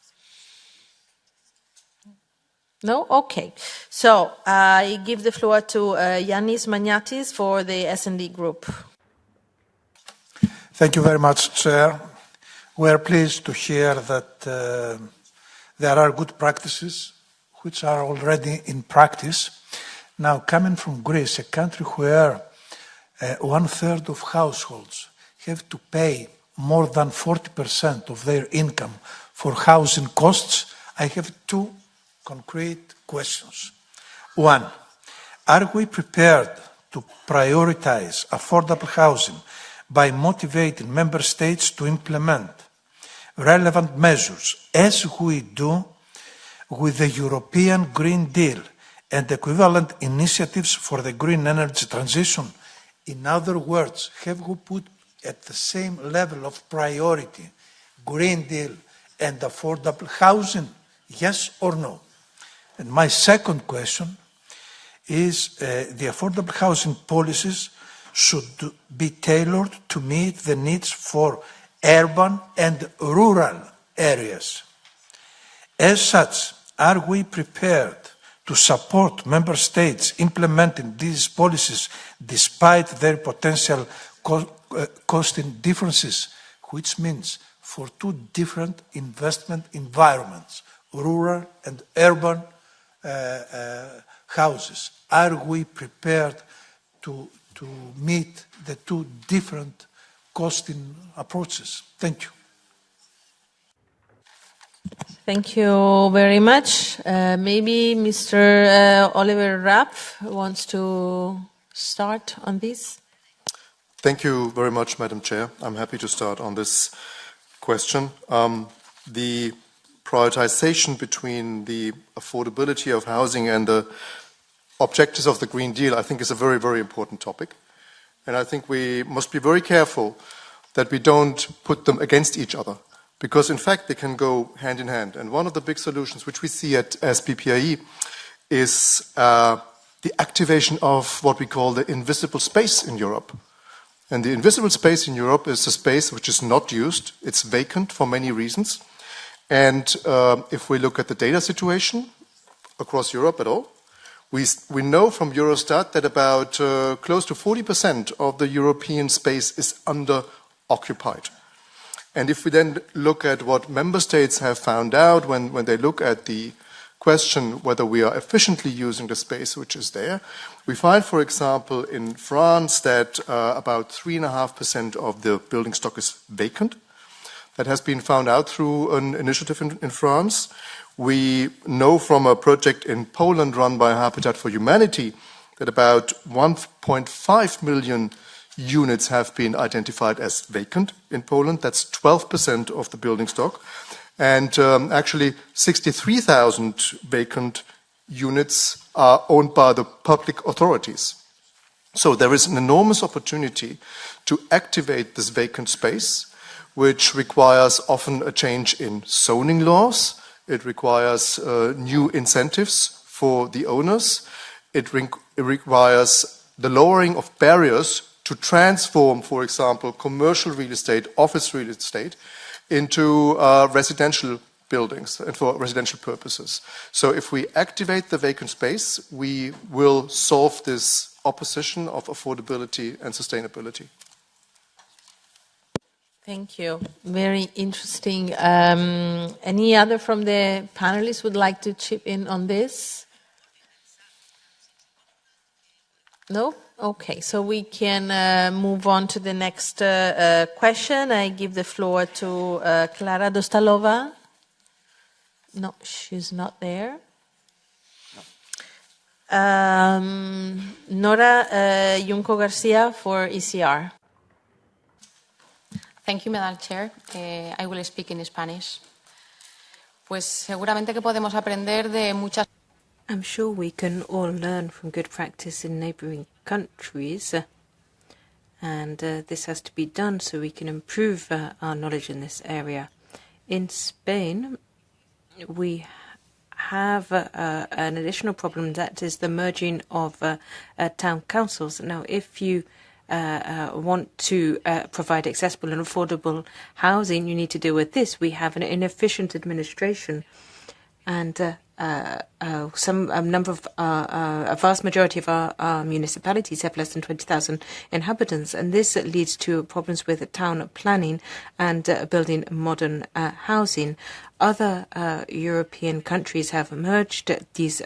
A: No? Okay. So I give the floor to Yannis Magnatis for the S&D Group.
T: Thank you very much, Chair. We are pleased to hear that there are good practices which are already in practice. Now, coming from Greece, a country where 1/3 of households have to pay more than 40% of their income for housing costs, I have two concrete questions. One, are we prepared to prioritize affordable housing by motivating member states to implement relevant measures as we do with the European Green Deal and equivalent initiatives for the green energy transition? In other words, have we put at the same level of priority Green Deal and affordable housing? Yes or no? And my second question is the affordable housing policies should be tailored to meet the needs for urban and rural areas. As such, are we prepared to support member states implementing these policies despite their potential costing differences, which means for two different investment environments, rural and urban houses. Are we prepared to meet the two different costing approaches? Thank you.
A: Thank you very much. Maybe Mr. Oliver Rapp wants to start on this.
U: Thank you very much, Madam Chair. I'm happy to start on this question. The prioritization between the affordability of housing and the objectives of the Green Deal, I think, is a very, very important topic. And I think we must be very careful that we don't put them against each other, because in fact they can go hand in hand. And one of the big solutions which we see at SPPIE is the activation of what we call the invisible space in Europe. And the invisible space in Europe is a space which is not used. It's vacant for many reasons. And if we look at the data situation across Europe at all, we know from Eurostat that about close to 40% of the European space is under-occupied. And if we then look at what member states have found out when they look at the question whether we are efficiently using the space which is there, we find, for example, in France that about 3.5% of the building stock is vacant. That has been found out through an initiative in France. We know from a project in Poland run by Habitat for Humanity that about 1.5 million units have been identified as vacant in Poland. That's 12% of the building stock. And actually 63,000 vacant units are owned by the public authorities. So there is an enormous opportunity to activate this vacant space, which requires often a change in zoning laws. It requires new incentives for the owners. It requires the lowering of barriers to transform, for example, commercial real estate, office real estate, into residential buildings and for residential purposes. So if we activate the vacant space, we will solve this opposition of affordability and sustainability.
A: Thank you. Very interesting. Any other from the panelists would like to chip in on this? No? Okay, so we can move on to the next question. I give the floor to Klara Dostalova. No, she's not there. Nora Junco Garcia for ECR.
V: Thank you, Madam Chair. I will speak in Spanish. Pues seguramente que podemos aprender de muchas.
D: I'm sure we can all learn from good practice in neighbouring countries, and this has to be done so we can improve our knowledge in this area. In Spain, we have an additional problem, that is the merging of town councils. Now, if you want to provide accessible and affordable housing, you need to deal with this. We have an inefficient administration, and a vast majority of our municipalities have less than 20,000 inhabitants, and this leads to problems with town planning and building modern housing. Other European countries have merged these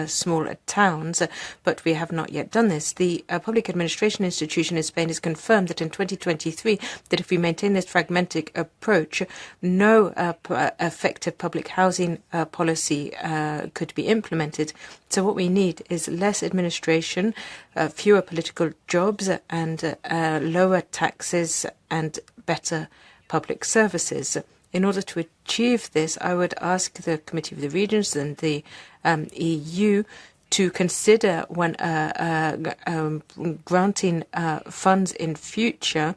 D: small towns, but we have not yet done this. The Public Administration Institution in Spain has confirmed that in 2023, that if we maintain this fragmented approach, no effective public housing policy could be implemented. So what we need is less administration, fewer political jobs, and lower taxes and better public services. In order to achieve this, I would ask the Committee of the Regions and the EU to consider when granting funds in future,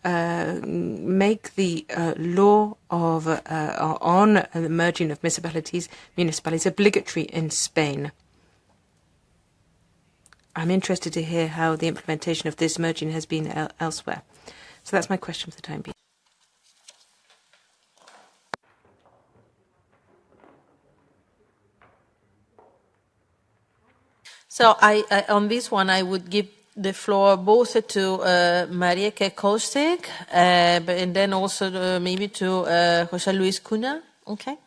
D: make the law of on the merging of municipalities obligatory in Spain. I'm interested to hear how the implementation of this merging has been elsewhere. So that's my question for the time being.
A: So on this one, I would give the floor both to Marieke Kostek, and then also maybe to José Luis Cunha. Okay.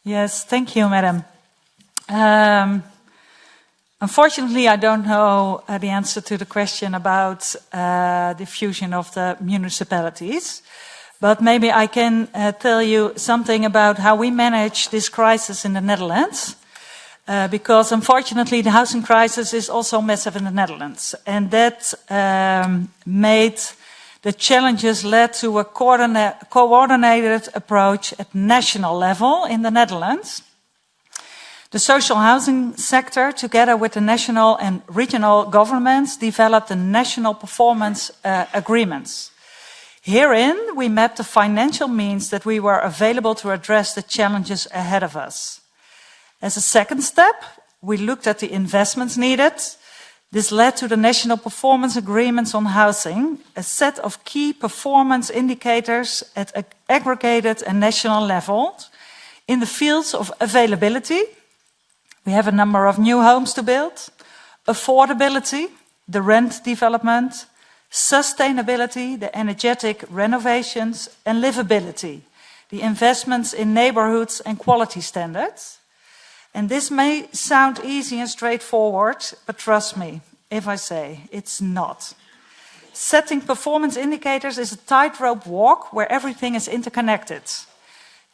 B: Yes, thank you, Madam. Unfortunately, I don't know the answer to the question about the fusion of the municipalities, but maybe I can tell you something about how we manage this crisis in the Netherlands, because unfortunately the housing crisis is also massive in the Netherlands, and that made the challenges led to a coordinated approach at national level in the Netherlands. The social housing sector, together with the national and regional governments, developed the national performance agreements. Herein, we mapped the financial means that we were available to address the challenges ahead of us. As a second step, we looked at the investments needed. This led to the national performance agreements on housing, a set of key performance indicators at aggregated and national levels in the fields of availability. We have a number of new homes to build, affordability, the rent development, sustainability, the energetic renovations, and livability, the investments in neighborhoods and quality standards. And this may sound easy and straightforward, but trust me if I say it's not. Setting performance indicators is a tightrope walk where everything is interconnected.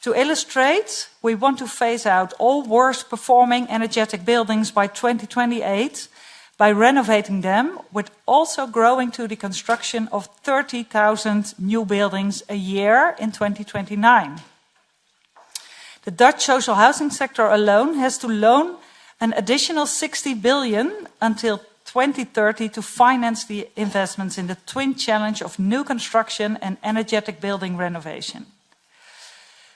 B: To illustrate, we want to phase out all worst performing energetic buildings by 2028 by renovating them, with also growing to the construction of 30,000 new buildings a year in 2029. The Dutch social housing sector alone has to loan an additional 60 billion until 2030 to finance the investments in the twin challenge of new construction and energetic building renovation.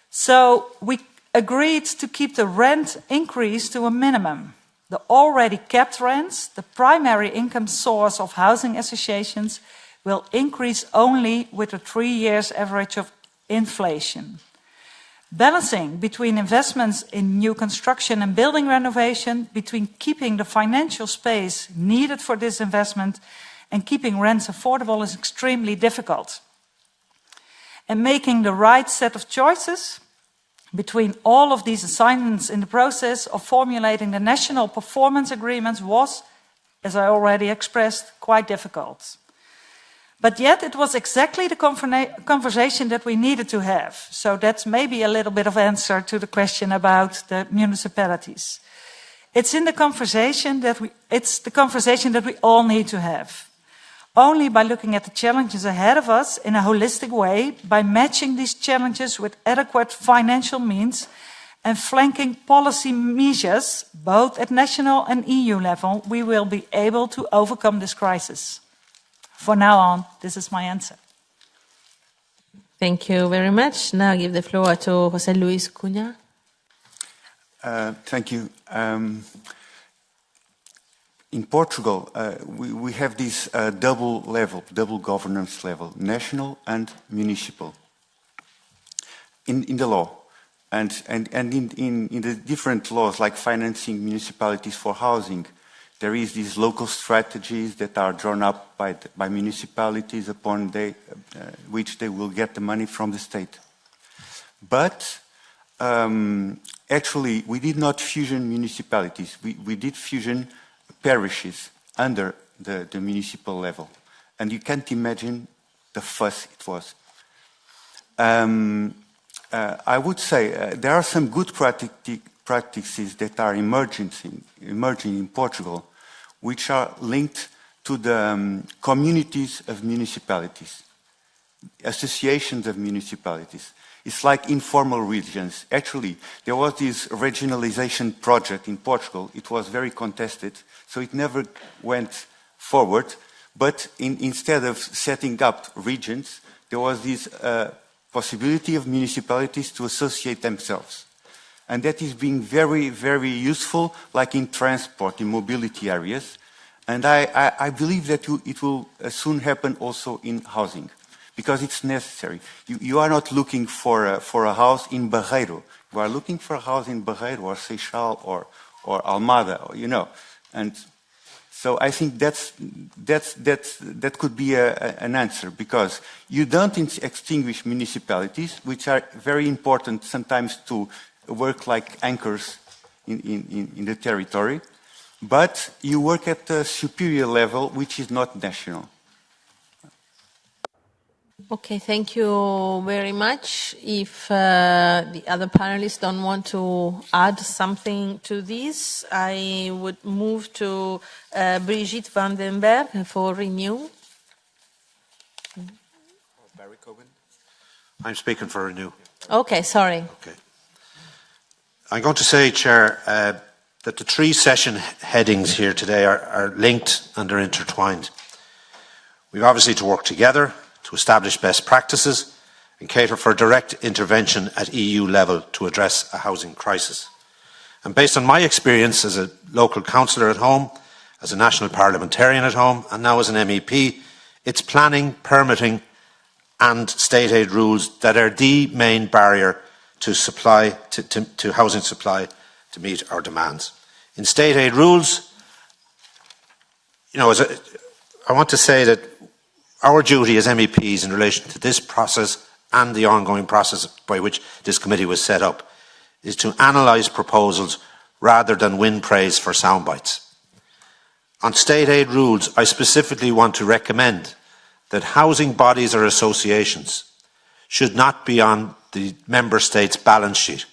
B: So we agreed to keep the rent increase to a minimum. The already capped rents, the primary income source of housing associations, will increase only with a 3 years average of inflation. Balancing between investments in new construction and building renovation, between keeping the financial space needed for this investment and keeping rents affordable is extremely difficult. And making the right set of choices between all of these assignments in the process of formulating the national performance agreements was, as I already expressed, quite difficult. But yet it was exactly the conversation that we needed to have. So that's maybe a little bit of answer to the question about the municipalities. It's the conversation that we all need to have. Only by looking at the challenges ahead of us in a holistic way, by matching these challenges with adequate financial means and flanking policy measures, both at national and EU level, we will be able to overcome this crisis. From now on, this is my answer.
A: Thank you very much. Now I give the floor to José Luis Cunha.
S: Thank you. In Portugal, we have this double governance level, national and municipal, in the law. And in the different laws, like financing municipalities for housing, there is these local strategies that are drawn up by municipalities upon which they will get the money from the state. But actually, we did not fusion municipalities. We did fusion parishes under the municipal level. And you can't imagine the fuss it was. I would say there are some good practices that are emerging in Portugal, which are linked to the communities of municipalities, associations of municipalities. It's like informal regions. Actually, there was this regionalization project in Portugal. It was very contested, so it never went forward. But instead of setting up regions, there was this possibility of municipalities to associate themselves. And that is being very, very useful, like in transport, in mobility areas. And I believe that it will soon happen also in housing, because it's necessary. You are not looking for a house in Barreiro. You are looking for a house in Barreiro or Seixal or or Almada, or, you know. And so I think that could be an answer, because you don't extinguish municipalities, which are very important sometimes to work like anchors in the territory, but you work at a superior level, which is not national.
A: Okay, thank you very much. If the other panelists don't want to add something to this, I would move to Brigitte van den Berg for Renew.
J: Barry Cogan. I'm speaking for Renew.
A: Okay, sorry.
J: Okay. I'm going to say, Chair, that the three session headings here today are linked and they're intertwined. We've obviously to work together to establish best practices and cater for direct intervention at EU level to address a housing crisis. And based on my experience as a local councillor at home, as a national parliamentarian at home, and now as an MEP, it's planning, permitting and state aid rules that are the main barrier to supply, to housing supply to meet our demands. In state aid rules, you know, I want to say that our duty as MEPs in relation to this process and the ongoing process by which this committee was set up is to analyse proposals rather than win praise for sound bites. On state aid rules, I specifically want to recommend that housing bodies or associations should not be on the member states' balance sheet.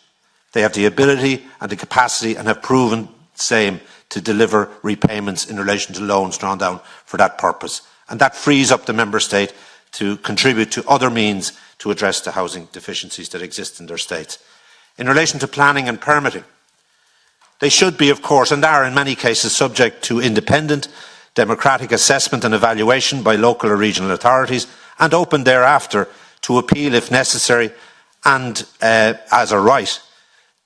J: They have the ability and the capacity and have proven same to deliver repayments in relation to loans drawn down for that purpose. And that frees up the member state to contribute to other means to address the housing deficiencies that exist in their states. In relation to planning and permitting, they should be, of course, and are in many cases subject to independent democratic assessment and evaluation by local or regional authorities, and open thereafter to appeal if necessary and as a right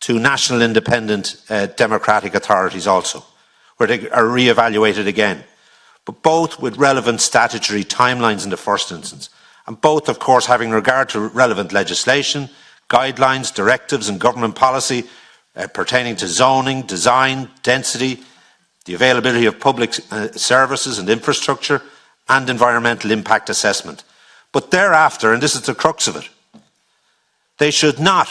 J: to national independent democratic authorities also, where they are re-evaluated again, but both with relevant statutory timelines in the first instance, and both, of course, having regard to relevant legislation, guidelines, directives and government policy pertaining to zoning, design, density, the availability of public services and infrastructure, and environmental impact assessment. But thereafter, and this is the crux of it, they should not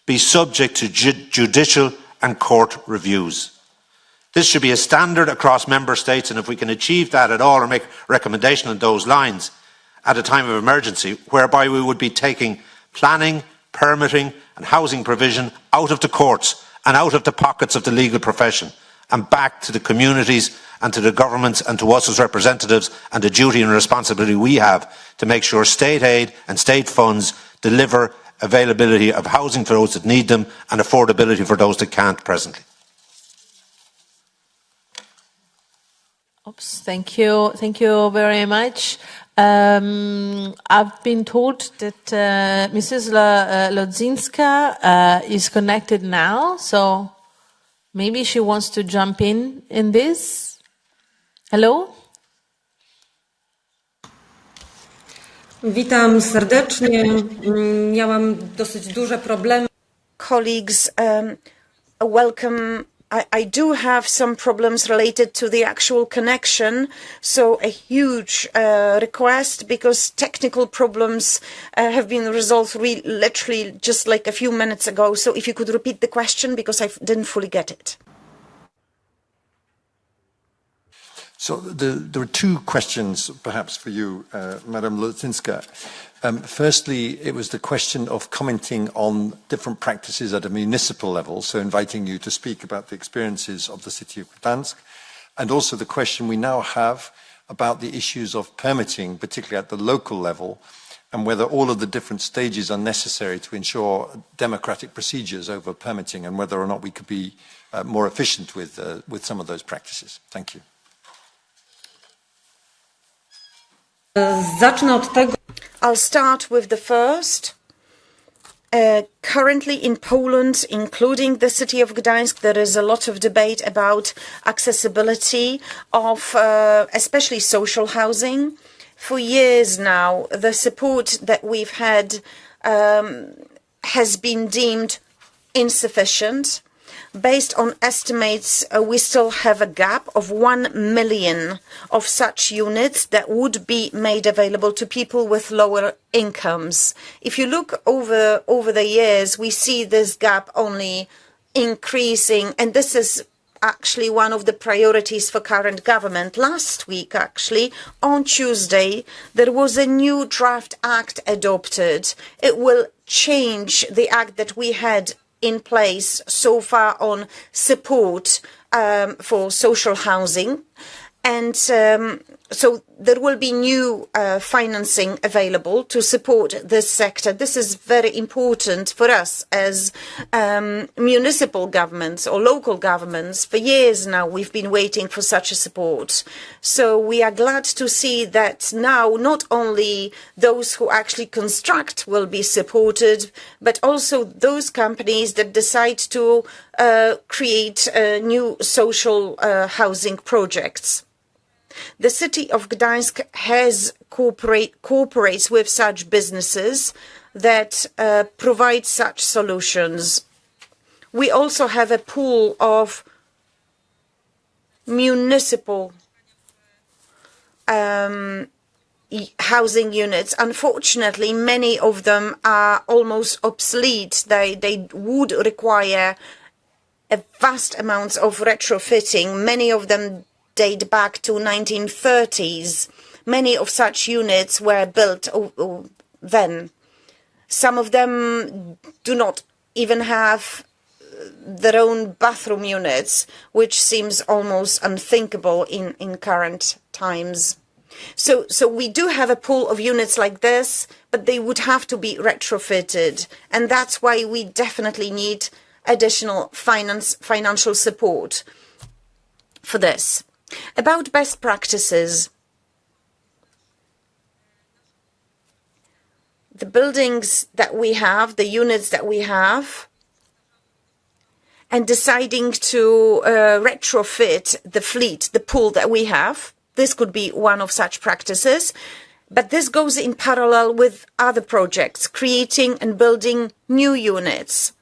J: be subject to judicial and court reviews. This should be a standard across member states, and if we can achieve that at all or make a recommendation on those lines at a time of emergency, whereby we would be taking planning, permitting and housing provision out of the courts and out of the pockets of the legal profession and back to the communities and to the governments and to us as representatives, and the duty and responsibility we have to make sure state aid and state funds deliver availability of housing for those that need them and affordability for those that can't presently.
A: Oops, thank you very much. I've been told that Mrs. Lodzinska is connected now, so maybe she wants to jump in this. Hello?
L: Witam serdecznie. Miałam dosyć duże problemy.
W: Colleagues, welcome. I do have some problems related to the actual connection, so a huge request, because technical problems have been resolved literally just like a few minutes ago. So if you could repeat the question, because I didn't fully get it.
G: So there are two questions perhaps for you, Madam Lodzinska. Firstly, it was the question of commenting on different practices at a municipal level, so inviting you to speak about the experiences of the city of Gdansk, and also the question we now have about the issues of permitting, particularly at the local level, and whether all of the different stages are necessary to ensure democratic procedures over permitting, and whether or not we could be more efficient with some of those practices. Thank you.
W: I'll start with the first. Currently in Poland, including the city of Gdańsk, there is a lot of debate about accessibility of especially social housing. For years now, the support that we've had has been deemed insufficient. based on estimates, we still have a gap of 1 million of such units that would be made available to people with lower incomes. If you look over the years, we see this gap only increasing, and this is actually one of the priorities for current government. Last week, actually, on Tuesday, there was a new draft act adopted. It will change the act that we had in place so far on support for social housing. And so there will be new financing available to support this sector. This is very important for us as municipal governments or local governments. For years now, we've been waiting for such a support. So we are glad to see that now not only those who actually construct will be supported, but also those companies that decide to create new social housing projects. The city of Gdańsk cooperates with such businesses that provide such solutions. We also have a pool of municipal housing units. Unfortunately, many of them are almost obsolete. They would require a vast amounts of retrofitting. Many of them date back to 1930s. Many of such units were built then. Some of them do not even have their own bathroom units, which seems almost unthinkable in current times. So we do have a pool of units like this, but they would have to be retrofitted. And that's why we definitely need additional financial support for this. About best practices, the buildings that we have, the units that we have, and deciding to retrofit the fleet, the pool that we have, this could be one of such practices. But this goes in parallel with other projects, creating and building new units.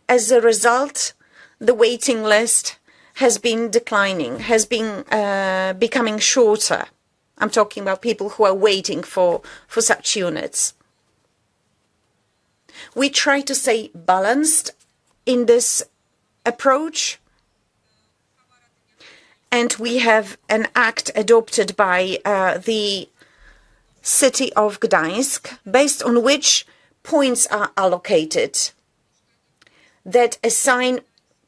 W: As a result, the waiting list has been declining, has been becoming shorter. I'm talking about people who are waiting for such units. We try to stay balanced in this approach, and we have an act adopted by the city of Gdańsk, based on which points are allocated that assign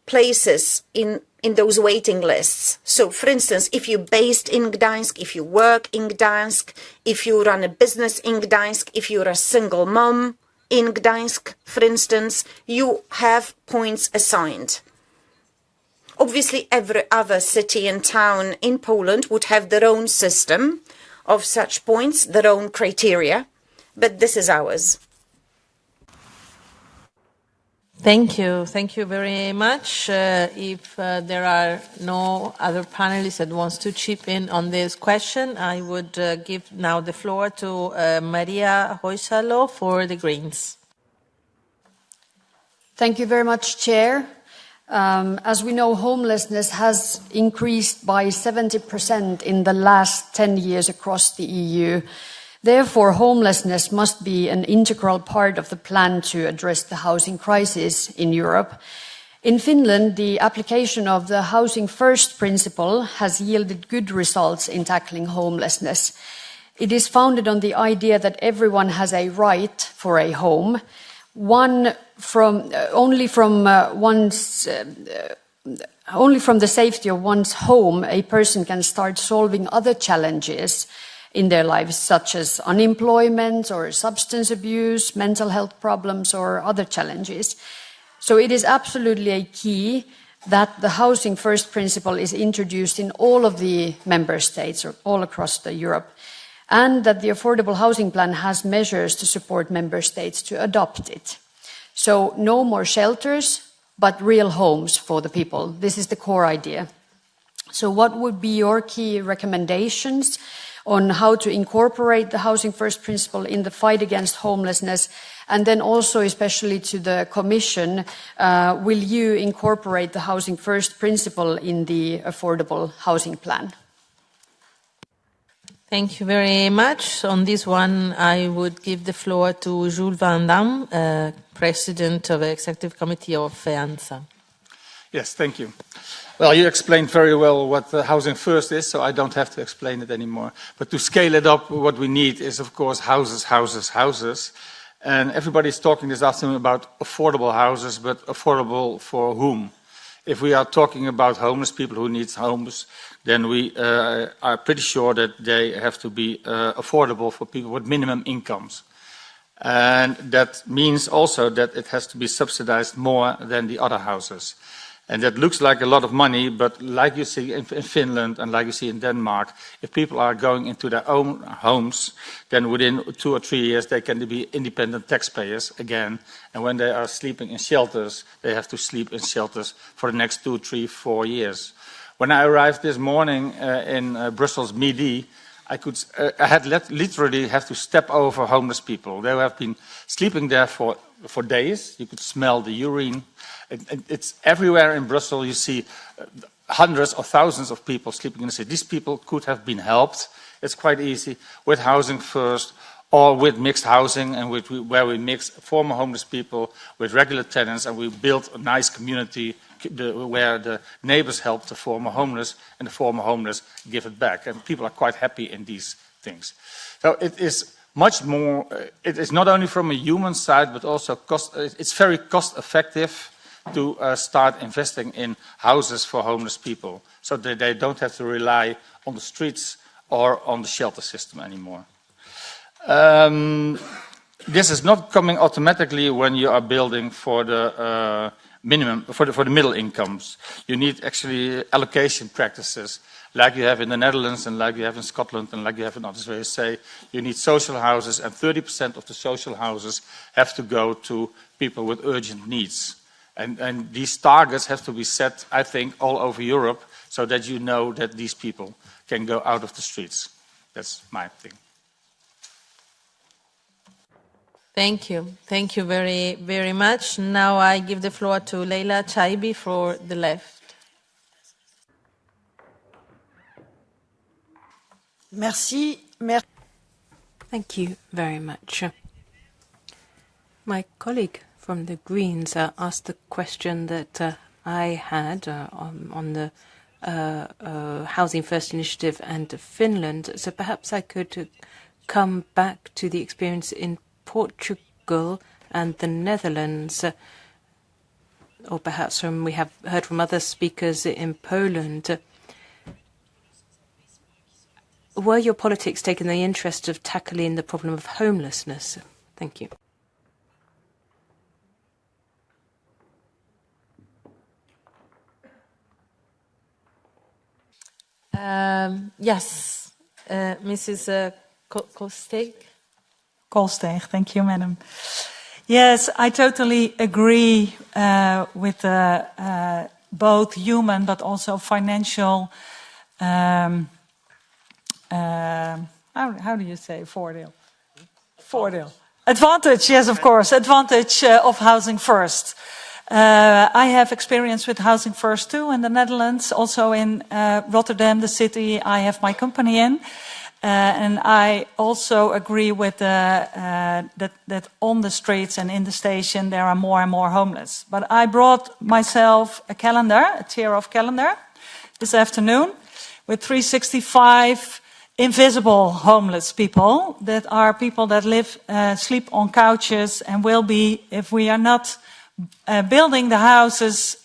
W: places in those waiting lists. So, for instance, if you're based in Gdańsk, if you work in Gdańsk, if you run a business in Gdańsk, if you're a single mom in Gdańsk, for instance, you have points assigned. Obviously, every other city and town in Poland would have their own system of such points, their own criteria, but this is ours.
A: Thank you very much. If there are no other panelists that wants to chip in on this question, I would give now the floor to Maria Hoysalo for the Greens.
E: Thank you very much, Chair. As we know, homelessness has increased by 70% in the last 10 years across the EU. Therefore, homelessness must be an integral part of the plan to address the housing crisis in Europe. In Finland, the application of the Housing First principle has yielded good results in tackling homelessness. It is founded on the idea that everyone has a right for a home. Only from the safety of one's home, a person can start solving other challenges in their lives, such as unemployment or substance abuse, mental health problems, or other challenges. So it is absolutely a key that the Housing First principle is introduced in all of the member states or all across Europe, and that the Affordable Housing Plan has measures to support member states to adopt it. So no more shelters, but real homes for the people. This is the core idea. So what would be your key recommendations on how to incorporate the Housing First principle in the fight against homelessness? And then also, especially to the Commission, will you incorporate the Housing First principle in the affordable housing plan?
A: Thank you very much. On this one, I would give the floor to Jules Van Dam, President of the Executive Committee of FEANZA.
I: Yes, thank you. Well, you explained very well what the Housing First is, so I don't have to explain it anymore. But to scale it up, what we need is, of course, houses, houses, houses. And everybody's talking this afternoon about affordable houses, but affordable for whom? If we are talking about homeless people who need homes, then we are pretty sure that they have to be affordable for people with minimum incomes. And that means also that it has to be subsidized more than the other houses. And that looks like a lot of money, but like you see in Finland and like you see in Denmark, if people are going into their own homes, then within 2 or 3 years they can be independent taxpayers again. And when they are sleeping in shelters, they have to sleep in shelters for the next 2, 3, 4 years. When I arrived this morning in Brussels Midi, I had literally have to step over homeless people. They have been sleeping there for days. You could smell the urine. It's everywhere in Brussels. You see hundreds or thousands of people sleeping in the city. These people could have been helped. It's quite easy with Housing First or with mixed housing, and where we mix former homeless people with regular tenants, and we build a nice community where the neighbors help the former homeless and the former homeless give it back. And people are quite happy in these things. So it is much more, it is not only from a human side, but also it's very cost effective to start investing in houses for homeless people so that they don't have to rely on the streets or on the shelter system anymore. This is not coming automatically when you are building for the minimum, for the middle incomes. You need actually allocation practices like you have in the Netherlands and like you have in Scotland and like you have in others where you say you need social houses, and 30% of the social houses have to go to people with urgent needs. And these targets have to be set, I think, all over Europe so that you know that these people can go out of the streets. That's my thing.
A: Thank you. Thank you very, very much. Now I give the floor to Leila Chaibi for the left.
K: Merci.
D: Thank you very much. My colleague from the Greens asked the question that I had on the Housing First initiative and Finland. So perhaps I could come back to the experience in Portugal and the Netherlands, or perhaps we have heard from other speakers in Poland. Were your politics taking the interest of tackling the problem of homelessness? Thank you.
A: Yes, Mrs.
B: Kolsteeg, thank you, Madam. Yes, I totally agree with both human but also financial. How do you say voordeel? Voordeel. Advantage, yes, of course. Advantage of Housing First. I have experience with Housing First too in the Netherlands, also in Rotterdam, the city I have my company in. And I also agree with that on the streets and in the station there are more and more homeless. But I brought myself a calendar, a tier-off calendar, this afternoon with 365 invisible homeless people that are people that live, sleep on couches and will be, if we are not building the houses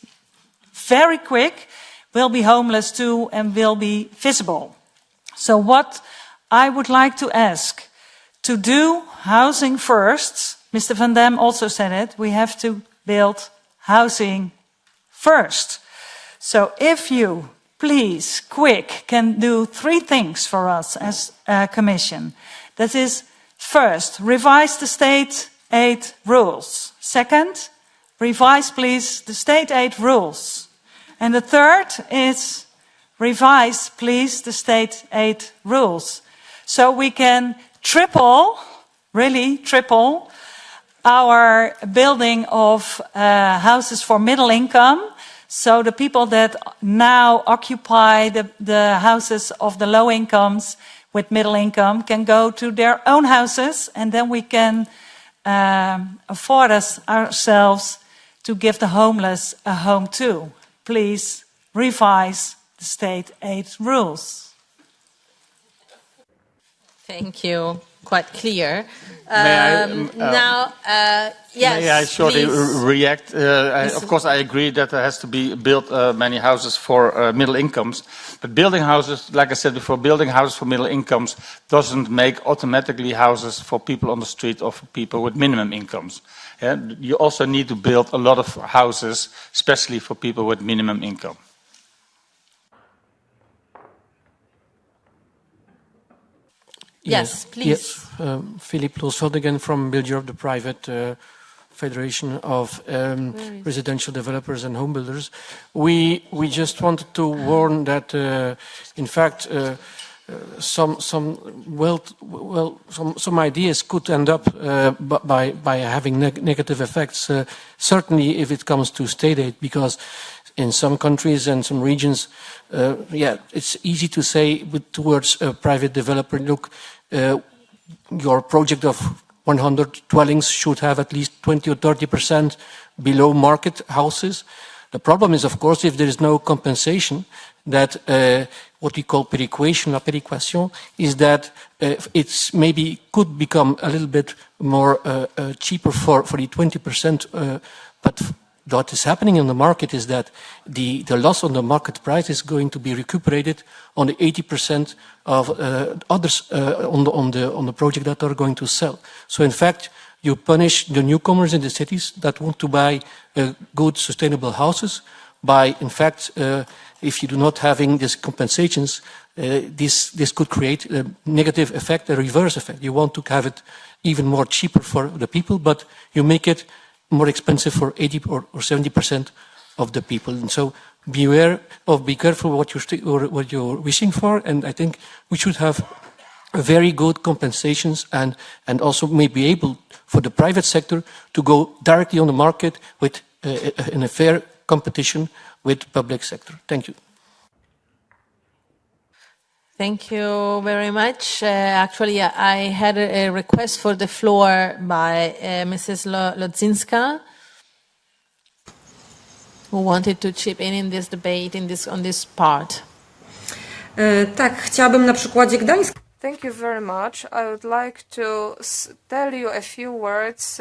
B: very quick, will be homeless too and will be visible. So what I would like to ask, to do Housing First, Mr. Van Dam also said it, we have to build housing first. So if you, please, quick, can do 3 things for us as a Commission. That is, first, revise the state aid rules. Second, revise, please, the state aid rules. And the third is, revise, please, the state aid rules. so we can triple, really triple, our building of houses for middle income. So the people that now occupy the houses of the low incomes with middle income can go to their own houses, and then we can afford ourselves to give the homeless a home too. Please revise the state aid rules.
A: Thank you. Quite clear.
I: Now,
A: yes,
I: may I shortly react?
A: Of
I: course, I agree that there has to be built many houses for middle incomes. But building houses, like I said before, building houses for middle incomes doesn't make automatically houses for people on the street or for people with minimum incomes. Yeah? You also need to build a lot of houses, especially for people with minimum income.
A: Yes, please.
C: Yes, Philippe Loosveld again from Build the Private Federation of Residential Developers and Home Builders. We just wanted to warn that, in fact, some ideas could end up by having negative effects. Certainly, if it comes to state aid, because in some countries and some regions, it's easy to say towards a private developer, look, your project of 100 dwellings should have at least 20 or 30% below market houses. The problem is, of course, if there is no compensation, that what we call péréquation, is that it's maybe could become a little bit more cheaper for the 20%, but what is happening in the market is that the loss on the market price is going to be recuperated on the 80% of others on the project that are going to sell. So in fact, you punish the newcomers in the cities that want to buy good, sustainable houses by, in fact, if you do not having these compensations, this could create a negative effect, a reverse effect. You want to have it even more cheaper for the people, but you make it more expensive for 80 or 70% of the people. And so be careful what you're wishing for. And I think we should have very good compensations and also may be able for the private sector to go directly on the market with in a fair competition with public sector. Thank you.
A: Thank you very much. Actually, I had a request for the floor by Mrs. Lodzinska, who wanted to chip in this debate on this part.
L: Tak, chciałabym na przykładzie Gdańska.
M: Thank you very much. I would like to tell you a few words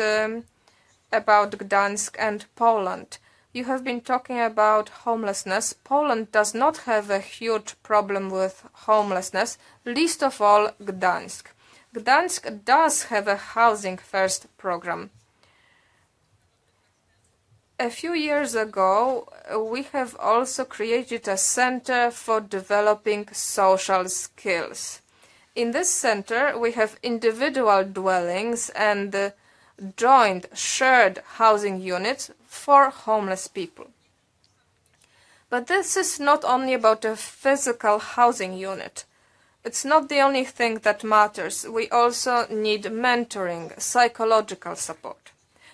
M: about Gdańsk and Poland. You have been talking about homelessness. Poland does not have a huge problem with homelessness, least of all Gdańsk. Gdańsk does have a housing first program. A few years ago, we have also created a center for developing social skills. In this center, we have individual dwellings and joint shared housing units for homeless people. But this is not only about a physical housing unit. It's not the only thing that matters. We also need mentoring, psychological support.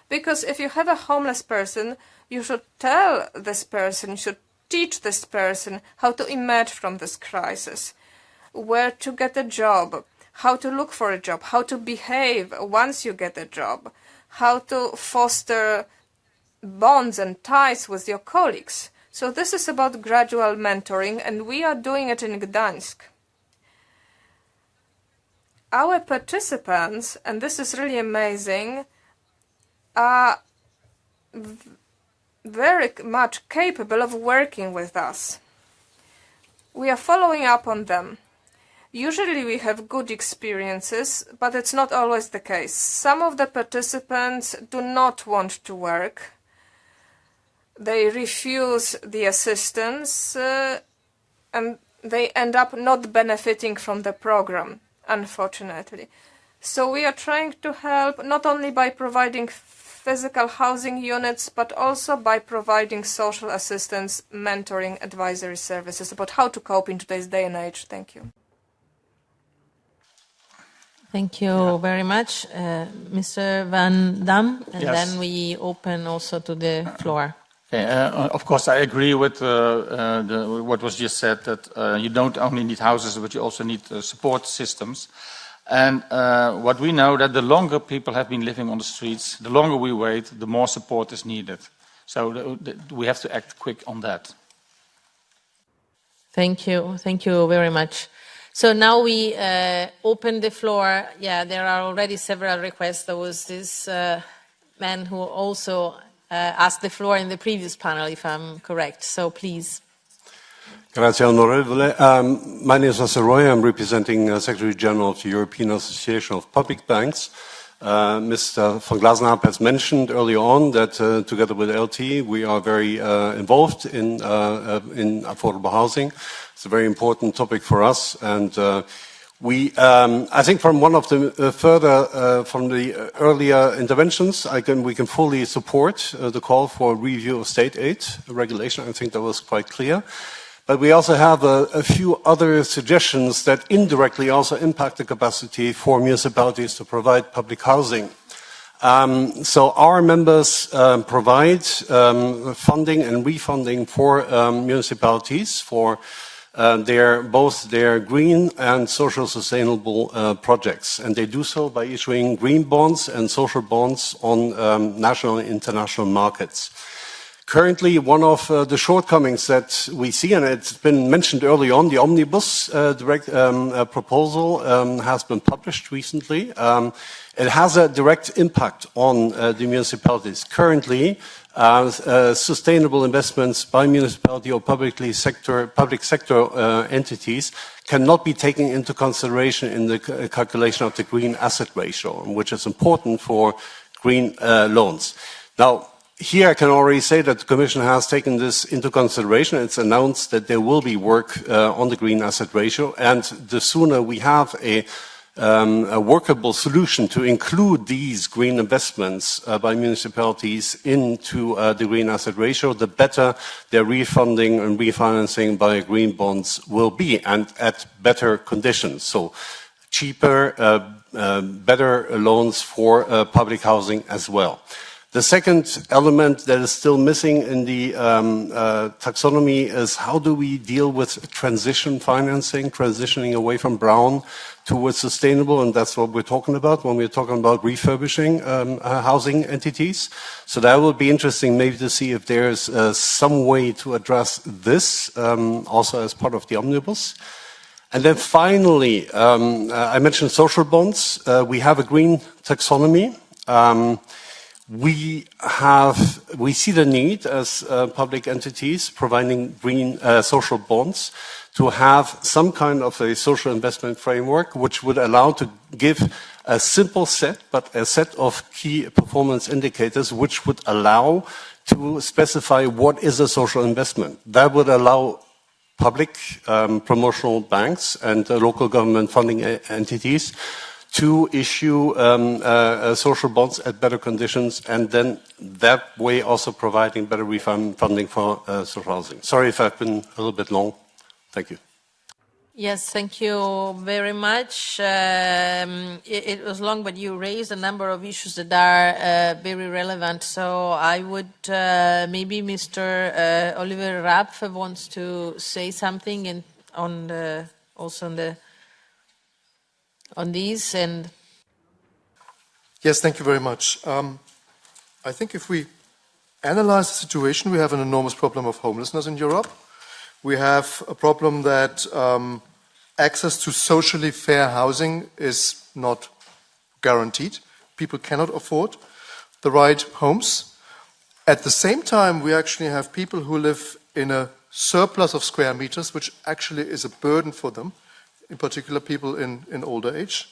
M: Because if you have a homeless person, you should tell this person, you should teach this person how to emerge from this crisis, where to get a job, how to look for a job, how to behave once you get a job, how to foster bonds and ties with your colleagues. So this is about gradual mentoring, and we are doing it in Gdańsk. Our participants, and this is really amazing, are very much capable of working with us. We are following up on them. Usually we have good experiences, but it's not always the case. Some of the participants do not want to work. They refuse the assistance and they end up not benefiting from the program, unfortunately. So we are trying to help not only by providing physical housing units, but also by providing social assistance, mentoring, advisory services about how to cope in today's day and age. Thank you.
A: Thank you very much. Mr. Van Dam, and
I: Yes.
A: then we open also to the floor.
I: Okay, of course, I agree with what was just said, that you don't only need houses, but you also need support systems. And what we know, that the longer people have been living on the streets, the longer we wait, the more support is needed. So we have to act quick on that.
A: Thank you very much. So now we open the floor. Yeah, there are already several requests. There was this man who also asked the floor in the previous panel, if I'm correct. So please.
N: Grazie, onorevole. My name is Nasser Roy. I'm representing Secretary General of the European Association of Public Banks. Mr. van Glazenhaap has mentioned earlier on that together with LT, we are very involved in affordable housing. It's a very important topic for us, and I think from one of the from the earlier interventions, we can fully support the call for review of state aid regulation. I think that was quite clear. But we also have a few other suggestions that indirectly also impact the capacity for municipalities to provide public housing. So our members provide funding and refunding for municipalities for both their green and social sustainable projects. And they do so by issuing green bonds and social bonds on national and international markets. Currently, one of the shortcomings that we see, and it's been mentioned early on, the omnibus proposal has been published recently. It has a direct impact on the municipalities. Currently, sustainable investments by municipality or public sector entities cannot be taken into consideration in the calculation of the green asset ratio, which is important for green loans. Now, here I can already say that the Commission has taken this into consideration. It's announced that there will be work on the green asset ratio, and the sooner we have a workable solution to include these green investments by municipalities into the green asset ratio, the better their refunding and refinancing by green bonds will be, and at better conditions. So cheaper, better loans for public housing as well. The second element that is still missing in the taxonomy is how do we deal with transition financing, transitioning away from brown towards sustainable, and that's what we're talking about when we're talking about refurbishing housing entities. So that would be interesting maybe to see if there's some way to address this also as part of the omnibus. And then finally, I mentioned social bonds. We have a green taxonomy. We see the need as public entities providing green social bonds to have some kind of a social investment framework which would allow to give a simple set, but a set of key performance indicators which would allow to specify what is a social investment. That would allow public promotional banks and local government funding entities to issue social bonds at better conditions, and then that way also providing better funding for social housing. Sorry if I've been a little bit long. Thank you.
A: Yes, thank you very much. It was long, but you raised a number of issues that are very relevant. So I would, maybe Mr. Oliver Rapp wants to say something on these. And
U: yes, thank you very much. I think if we analyze the situation, we have an enormous problem of homelessness in Europe. We have a problem that access to socially fair housing is not guaranteed. People cannot afford the right homes. At the same time, we actually have people who live in a surplus of square meters, which actually is a burden for them, in particular people in older age.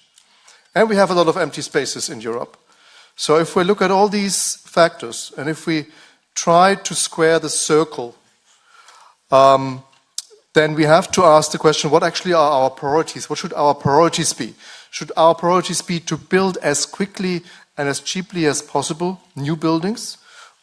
U: And we have a lot of empty spaces in Europe. So if we look at all these factors, and if we try to square the circle, then we have to ask the question, what actually are our priorities? What should our priorities be? Should our priorities be to build as quickly and as cheaply as possible new buildings?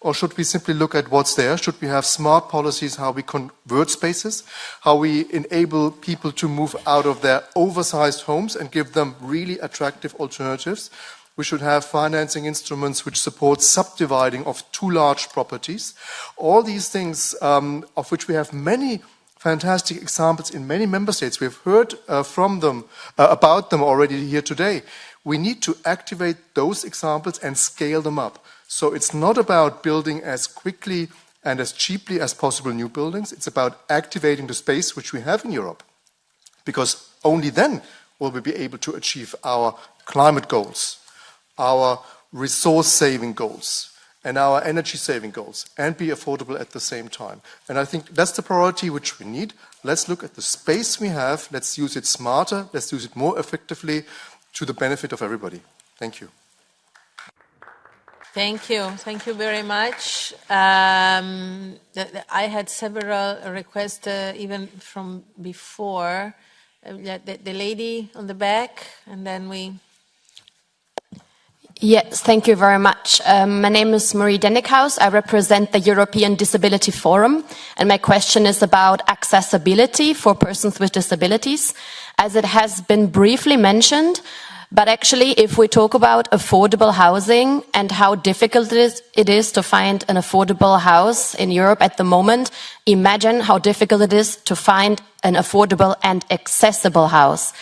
U: Or should we simply look at what's there? Should we have smart policies, how we convert spaces, how we enable people to move out of their oversized homes and give them really attractive alternatives? We should have financing instruments which support subdividing of too large properties. All these things, of which we have many fantastic examples in many member states. We have heard from them, about them already here today. We need to activate those examples and scale them up. So it's not about building as quickly and as cheaply as possible new buildings. It's about activating the space which we have in Europe. Because only then will we be able to achieve our climate goals, our resource-saving goals, and our energy-saving goals, and be affordable at the same time. And I think that's the priority which we need. Let's look at the space we have. Let's use it smarter. Let's use it more effectively to the benefit of everybody. Thank you.
A: Thank you. Thank you very much. I had several requests even from before. The lady on the back, and then we...
O: Yes, thank you very much. My name is Marie Dennekhaus. I represent the European Disability Forum, and my question is about accessibility for persons with disabilities. As it has been briefly mentioned, but actually if we talk about affordable housing and how difficult it is to find an affordable house in Europe at the moment, imagine how difficult it is to find an affordable and accessible house.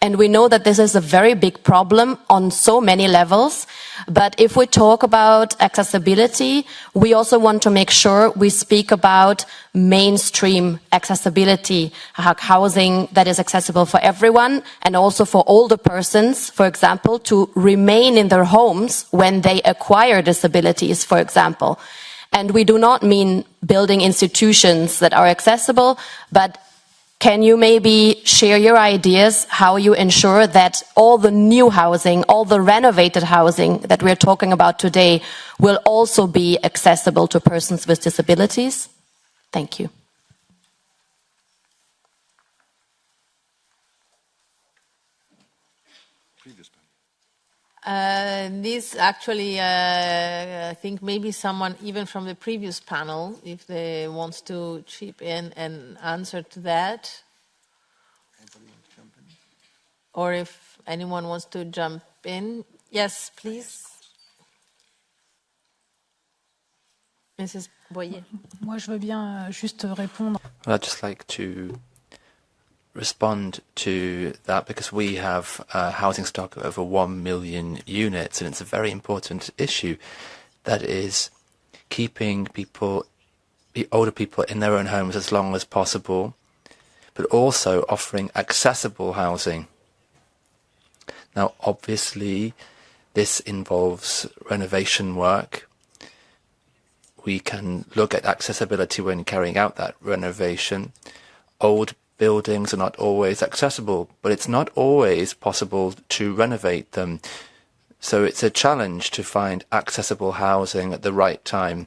O: And we know that this is a very big problem on so many levels. But if we talk about accessibility, we also want to make sure we speak about mainstream accessibility, housing that is accessible for everyone and also for older persons, for example, to remain in their homes when they acquire disabilities, for example. And we do not mean building institutions that are accessible, but can you maybe share your ideas how you ensure that all the new housing, all the renovated housing that we're talking about today will also be accessible to persons with disabilities? Thank you.
A: This actually, I think maybe someone even from the previous panel, if they wants to chip in and answer to that. Or if anyone wants to jump in. Yes, please. Mrs. Boyer.
P: Moi, je veux bien juste répondre.
Q: I'd just like to respond to that because we have a housing stock of over 1 million units, and it's a very important issue. That is keeping people, the older people, in their own homes as long as possible, but also offering accessible housing. Now, obviously, this involves renovation work. We can look at accessibility when carrying out that renovation. Old buildings are not always accessible, but it's not always possible to renovate them. So it's a challenge to find accessible housing at the right time.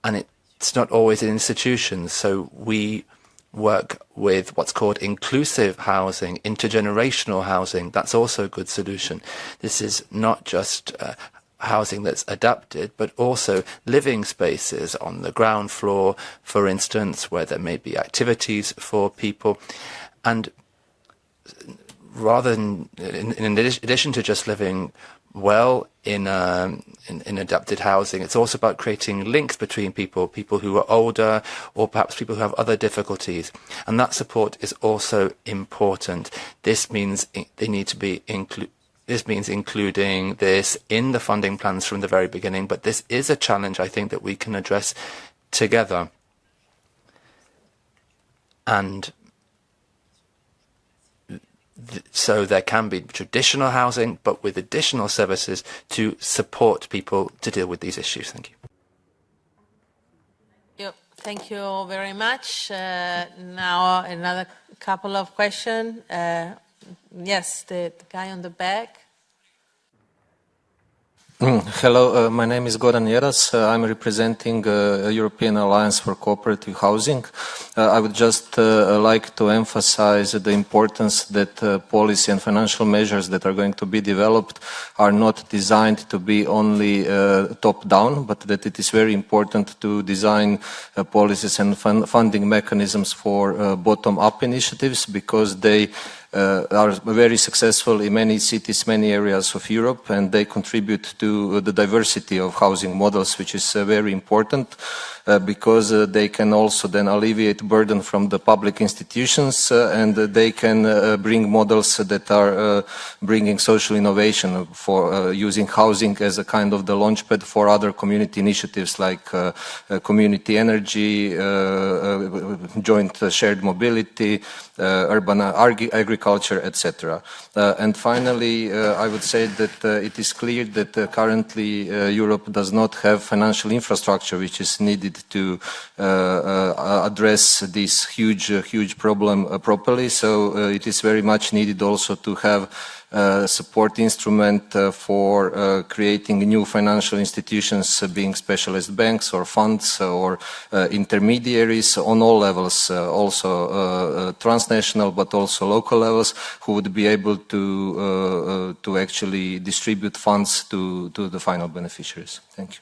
Q: And it's not always in institutions, so we work with what's called inclusive housing, intergenerational housing. That's also a good solution. This is not just housing that's adapted, but also living spaces on the ground floor, for instance, where there may be activities for people. And rather than, in addition to just living well in adapted housing, it's also about creating links between people who are older or perhaps people who have other difficulties. And that support is also important. This means they need to be This means including this in the funding plans from the very beginning, but this is a challenge I think that we can address together. And so there can be traditional housing, but with additional services to support people to deal with these issues. Thank you.
A: Yep. Thank you very much. Now another couple of questions. Yes, the guy on the back.
C: Hello, my name is Goran Jeras. I'm representing a European Alliance for Cooperative Housing. I would just like to emphasize the importance that policy and financial measures that are going to be developed are not designed to be only top-down, but that it is very important to design policies and funding mechanisms for bottom-up initiatives, because they are very successful in many cities, many areas of Europe, and they contribute to the diversity of housing models, which is very important because they can also then alleviate burden from the public institutions and they can bring models that are bringing social innovation for using housing as a kind of the launchpad for other community initiatives like community energy, joint shared mobility, urban agriculture, etc. And finally, I would say that it is clear that currently Europe does not have financial infrastructure which is needed to address this huge problem properly. So it is very much needed also to have support instrument for creating new financial institutions, being specialist banks or funds or intermediaries on all levels, also transnational but also local levels, who would be able to actually distribute funds to the final beneficiaries. Thank you.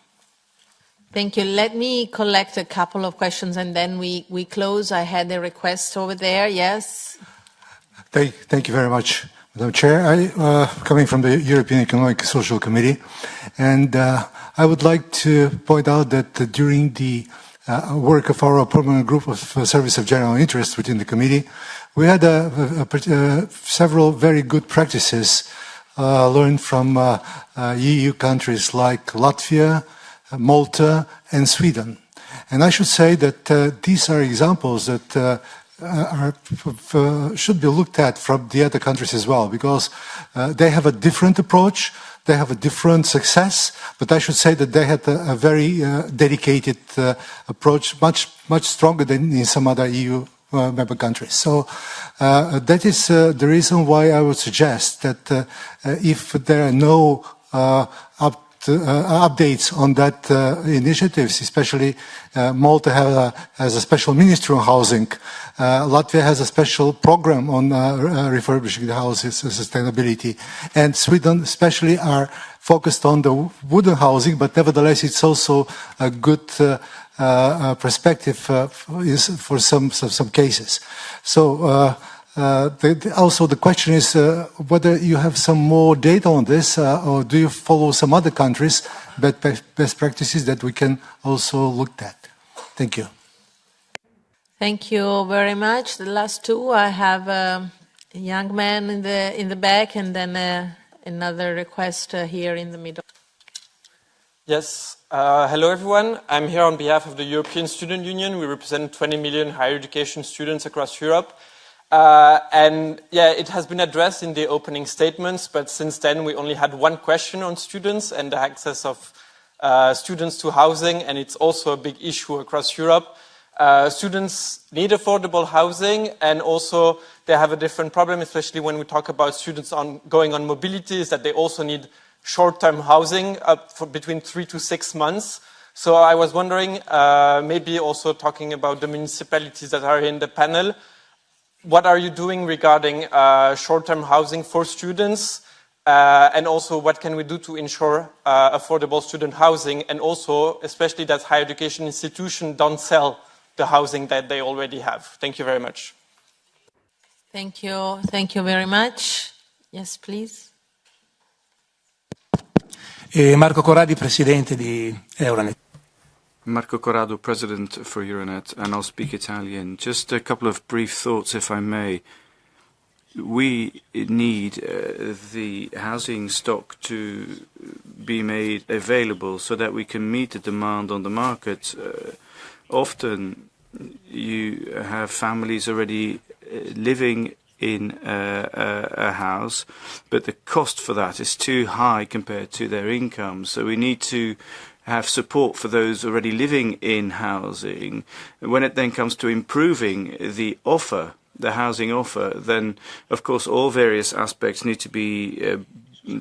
A: Thank you. Let me collect a couple of questions and then we close. I had a request over there. Yes.
F: Thank you very much, Madam Chair. Coming from the European Economic and Social Committee, and I would like to point out that during the work of our permanent group of service of general interest within the committee, we had several very good practices learned from EU countries like Latvia, Malta and Sweden. And I should say that these are examples that should be looked at from the other countries as well, because they have a different approach, they have a different success, but I should say that they had a very dedicated approach, much stronger than in some other EU member countries. So that is the reason why I would suggest that if there are no updates on that initiatives, especially Malta has a special ministry on housing. Latvia has a special program on refurbishing the houses and sustainability. And Sweden especially are focused on the wooden housing, but nevertheless it's also a good perspective for some cases. So also the question is whether you have some more data on this or do you follow some other countries' best practices that we can also look at. Thank you.
A: Thank you very much. The last two, I have a young man in the back and then another request here in the middle.
H: Yes. Hello, everyone. I'm here on behalf of the European Student Union. We represent 20 million higher education students across Europe. And yeah, it has been addressed in the opening statements, but since then we only had one question on students and the access of students to housing, and it's also a big issue across Europe. Students need affordable housing, and also they have a different problem, especially when we talk about students going on mobility, is that they also need short-term housing for between 3 to 6 months. So I was wondering, maybe also talking about the municipalities that are in the panel, what are you doing regarding short-term housing for students? And also, what can we do to ensure affordable student housing? And also, especially that higher education institutions don't sell the housing that they already have. Thank you very much.
A: Thank you. Thank you very much. Yes, please.
R: Marco Corradi, Presidente di Euronet.
X: Marco Corrado, President for Euronet, and I'll speak Italian. Just a couple of brief thoughts, if I may. We need the housing stock to be made available so that we can meet the demand on the market. Often you have families already living in a house, but the cost for that is too high compared to their income. So we need to have support for those already living in housing. When it then comes to improving the offer, the housing offer, then of course all various aspects need to be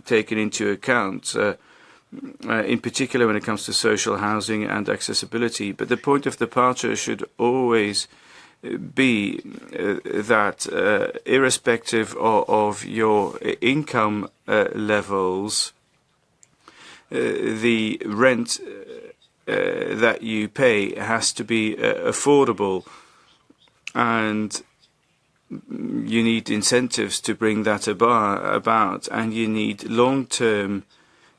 X: taken into account. in particular when it comes to social housing and accessibility. But the point of departure should always be that irrespective of your income levels, the rent that you pay has to be affordable, and you need incentives to bring that about, and you need long-term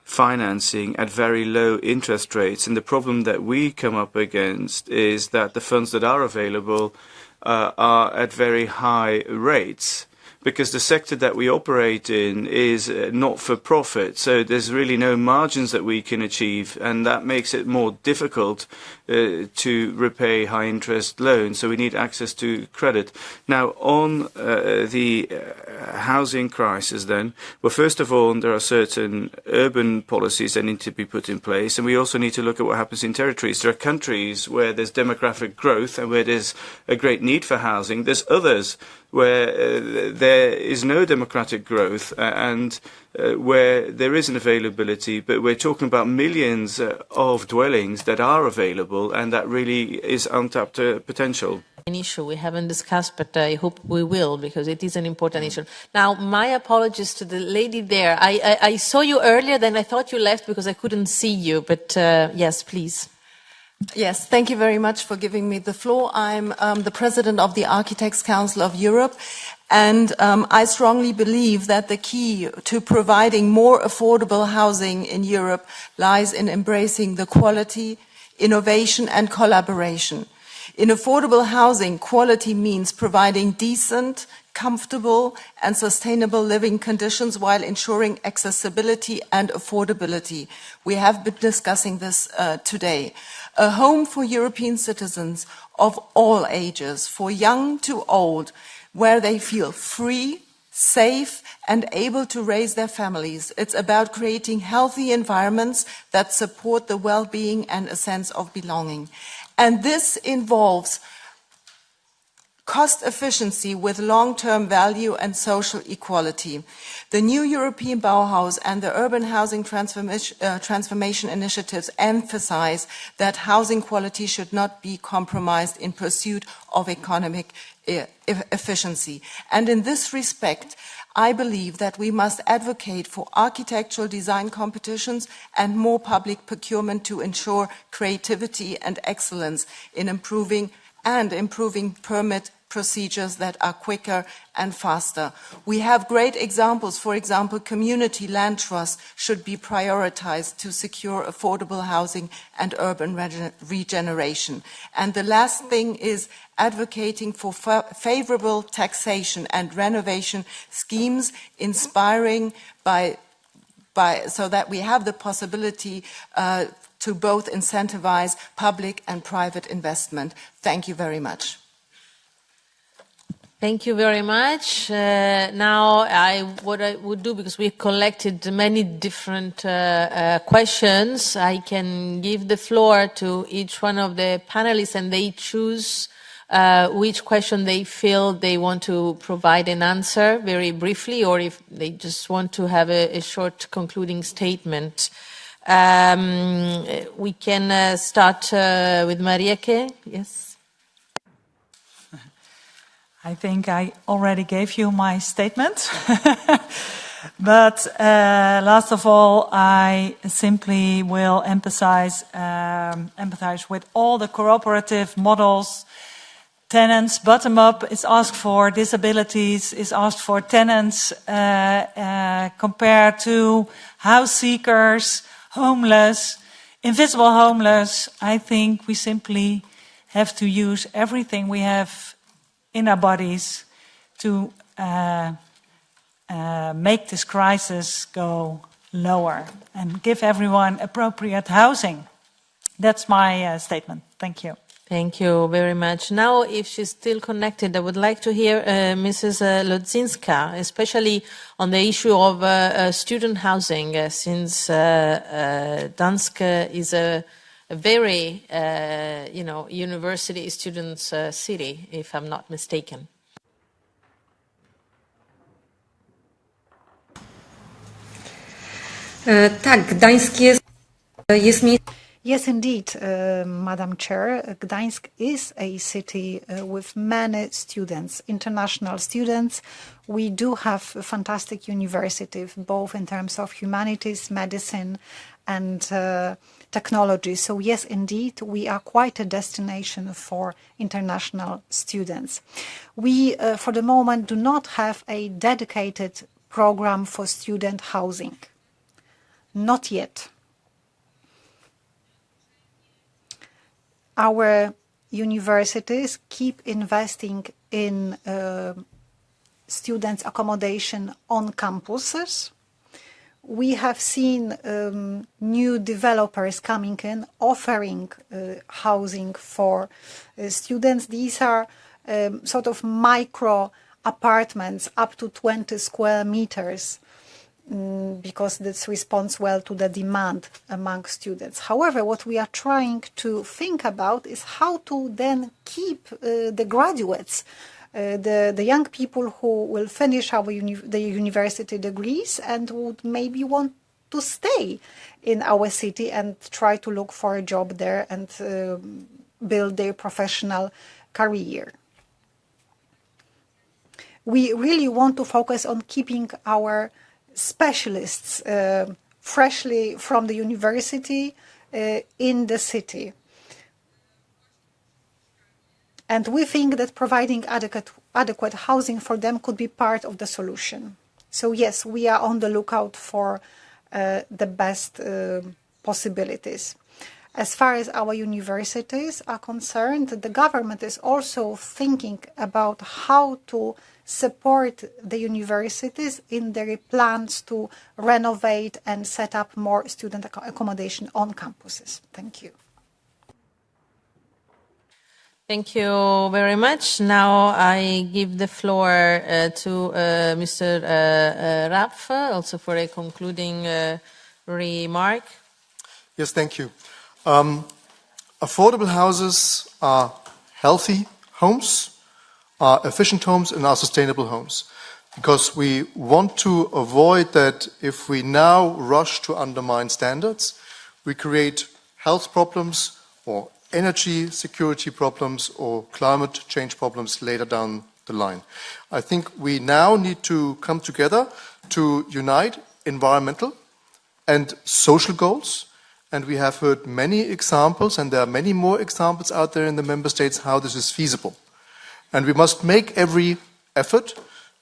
X: financing at very low interest rates. And the problem that we come up against is that the funds that are available are at very high rates, because the sector that we operate in is not for profit. So there's really no margins that we can achieve, and that makes it more difficult to repay high interest loans. So we need access to credit. Now, on the housing crisis then, well, first of all, there are certain urban policies that need to be put in place, and we also need to look at what happens in territories. There are countries where there's demographic growth and where there's a great need for housing. There's others where there is no democratic growth and where there is an availability, but we're talking about millions of dwellings that are available, and that really is untapped potential.
A: An issue we haven't discussed, but I hope we will, because it is an important issue. Now, my apologies to the lady there. I saw you earlier, then I thought you left because I couldn't see you, but yes, please.
J: Yes, thank you very much for giving me the floor. I'm the president of the Architects Council of Europe, and I strongly believe that the key to providing more affordable housing in Europe lies in embracing the quality, innovation and collaboration. In affordable housing, quality means providing decent, comfortable and sustainable living conditions while ensuring accessibility and affordability. We have been discussing this today. A home for European citizens of all ages, for young to old, where they feel free, safe and able to raise their families. It's about creating healthy environments that support the well-being and a sense of belonging. And this involves cost efficiency with long-term value and social equality. The new European Bauhaus and the urban housing transformation initiatives emphasize that housing quality should not be compromised in pursuit of economic efficiency. And in this respect, I believe that we must advocate for architectural design competitions and more public procurement to ensure creativity and excellence in improving permit procedures that are quicker and faster. We have great examples. For example, community land trusts should be prioritized to secure affordable housing and urban regeneration. And the last thing is advocating for favorable taxation and renovation schemes, inspiring so that we have the possibility to both incentivize public and private investment. Thank you very much.
A: Thank you very much. Now, what I would do, because we collected many different questions, I can give the floor to each one of the panelists and they choose which question they feel they want to provide an answer very briefly, or if they just want to have a short concluding statement. We can start with Marieke. Yes.
B: I think I already gave you my statement. But last of all, I simply will empathize with all the cooperative models. Tenants, bottom-up is asked for, disabilities is asked for, tenants compared to house seekers, homeless, invisible homeless. I think we simply have to use everything we have in our bodies to make this crisis go lower and give everyone appropriate housing. That's my statement. Thank you.
A: Thank you very much. Now, if she's still connected, I would like to hear Mrs. Lodzinska, especially on the issue of student housing, since Danske is a very, university students' city, if I'm not mistaken.
L: Tak, Gdańsk jest...
G: Yes, indeed, Madam Chair. Gdańsk is a city with many students, international students. We do have a fantastic university, both in terms of humanities, medicine, and technology. So yes, indeed, we are quite a destination for international students. We, for the moment, do not have a dedicated program for student housing. Not yet. Our universities keep investing in students' accommodation on campuses. We have seen new developers coming in, offering housing for students. These are sort of micro apartments up to 20 square meters, because this responds well to the demand among students. However, what we are trying to think about is how to then keep the graduates, the young people who will finish the university degrees and would maybe want to stay in our city and try to look for a job there and build their professional career. We really want to focus on keeping our specialists freshly from the university in the city. And we think that providing adequate housing for them could be part of the solution. So yes, we are on the lookout for the best possibilities. As far as our universities are concerned, the government is also thinking about how to support the universities in their plans to renovate and set up more student accommodation on campuses. Thank you.
A: Thank you very much. Now I give the floor to Mr. Rapf, also for a concluding remark.
U: Yes, thank you. Affordable houses are healthy homes, are efficient homes, and are sustainable homes. Because we want to avoid that if we now rush to undermine standards, we create health problems or energy security problems or climate change problems later down the line. I think we now need to come together to unite environmental and social goals. And we have heard many examples, and there are many more examples out there in the member states how this is feasible. And we must make every effort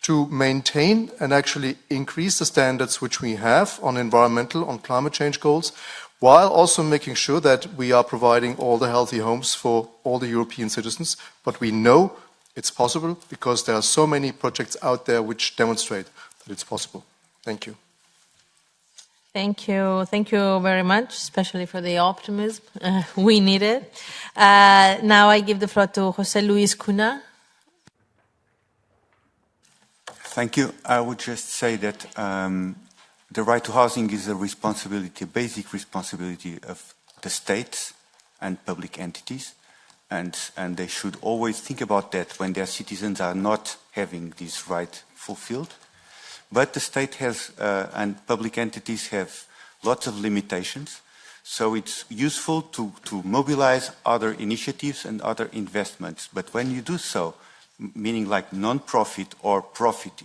U: to maintain and actually increase the standards which we have on environmental, on climate change goals, while also making sure that we are providing all the healthy homes for all the European citizens. But we know it's possible because there are so many projects out there which demonstrate that it's possible. Thank you.
A: Thank you. Thank you very much, especially for the optimism. We need it. Now I give the floor to José Luis Cuna.
S: Thank you. I would just say that the right to housing is a responsibility, a basic responsibility of the states and public entities, and they should always think about that when their citizens are not having this right fulfilled. But the state has, and public entities have lots of limitations, so it's useful to mobilize other initiatives and other investments. But when you do so, meaning like non-profit or profit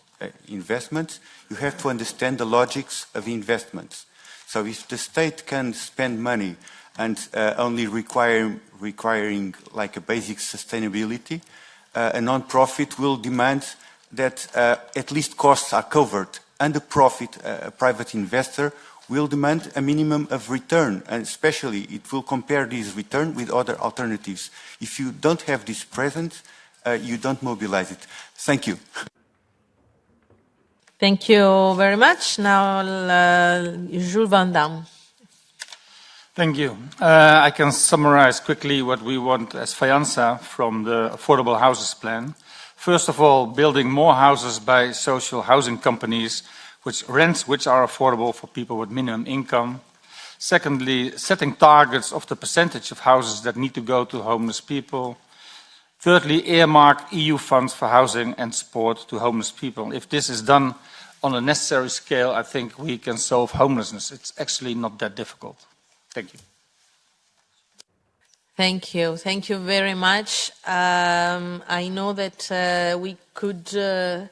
S: investments, you have to understand the logics of investments. So if the state can spend money and only requiring like a basic sustainability, a non-profit will demand that at least costs are covered, and the profit, a private investor, will demand a minimum of return, and especially it will compare this return with other alternatives. If you don't have this present, you don't mobilize it. Thank you.
A: Thank you very much. Now, Jules Van Dam.
I: Thank you. I can summarize quickly what we want as Fianza from the Affordable Houses Plan. First of all, building more houses by social housing companies, which are affordable for people with minimum income. Secondly, setting targets of the percentage of houses that need to go to homeless people. Thirdly, earmark EU funds for housing and support to homeless people. If this is done on a necessary scale, I think we can solve homelessness. It's actually not that difficult. Thank you.
A: Thank you. Thank you very much. I know that we could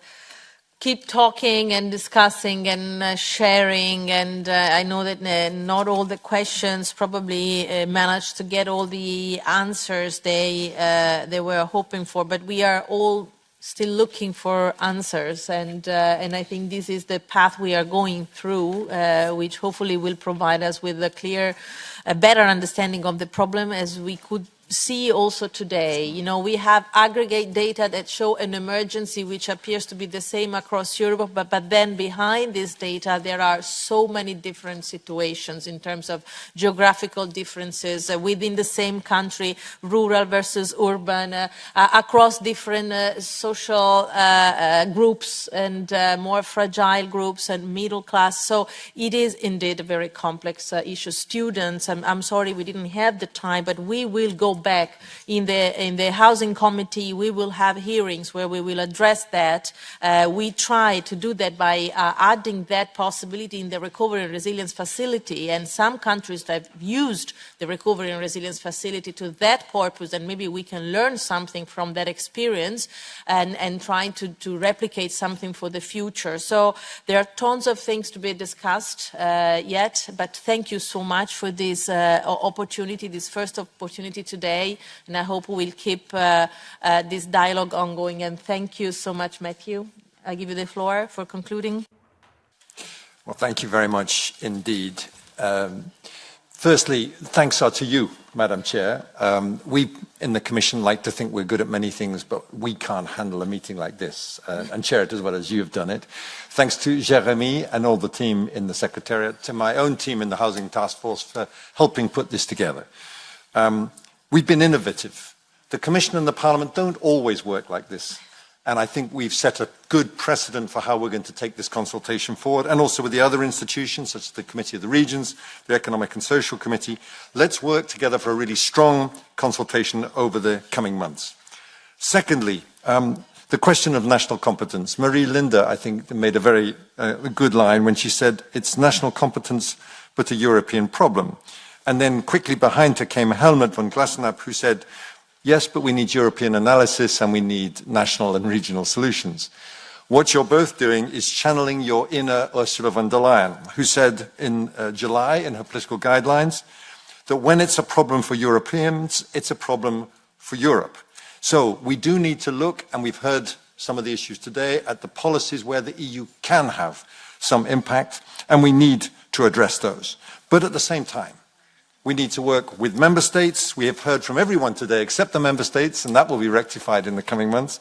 A: keep talking and discussing and sharing, and I know that not all the questions probably managed to get all the answers they were hoping for, but we are all still looking for answers, and I think this is the path we are going through, which hopefully will provide us with a better understanding of the problem, as we could see also today. You know, we have aggregate data that show an emergency which appears to be the same across Europe, but then behind this data there are so many different situations in terms of geographical differences within the same country, rural versus urban, across different social groups and more fragile groups and middle class. So it is indeed a very complex issue. Students, I'm sorry we didn't have the time, but we will go back in the housing committee. We will have hearings where we will address that. We try to do that by adding that possibility in the recovery and resilience facility, and some countries have used the recovery and resilience facility to that purpose, and maybe we can learn something from that experience and trying to replicate something for the future. So there are tons of things to be discussed yet, but thank you so much for this opportunity, this first opportunity today, and I hope we'll keep this dialogue ongoing. And thank you so much, Matthew. I give you the floor for concluding.
E: Well, thank you very much indeed. Firstly, thanks are to you, Madam Chair. We in the Commission like to think we're good at many things, but we can't handle a meeting like this and chair it as well as you've done it. Thanks to Jeremy and all the team in the Secretariat, to my own team in the Housing Task Force for helping put this together. We've been innovative. The Commission and the Parliament don't always work like this. And I think we've set a good precedent for how we're going to take this consultation forward, and also with the other institutions, such as the Committee of the Regions, the Economic and Social Committee. Let's work together for a really strong consultation over the coming months. Secondly, the question of national competence. Marie-Linda, I think, made a very good line when she said, it's national competence, but a European problem. And then quickly behind her came Helmut von Glassenap, who said, yes, but we need European analysis and we need national and regional solutions. What you're both doing is channeling your inner Ursula von der Leyen, who said in July in her political guidelines that when it's a problem for Europeans, it's a problem for Europe. So we do need to look, and we've heard some of the issues today, at the policies where the EU can have some impact, and we need to address those. But at the same time, we need to work with member states. We have heard from everyone today except the member states, and that will be rectified in the coming months.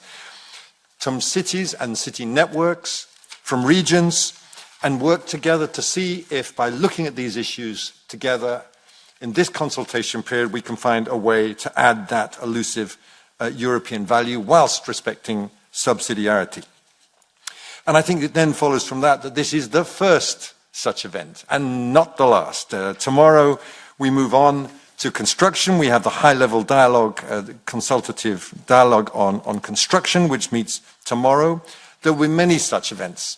E: From cities and city networks, from regions, and work together to see if by looking at these issues together in this consultation period, we can find a way to add that elusive European value whilst respecting subsidiarity. And I think it then follows from that that this is the first such event and not the last. Tomorrow, we move on to construction. We have the high-level dialogue, consultative dialogue on construction, which meets tomorrow. There will be many such events.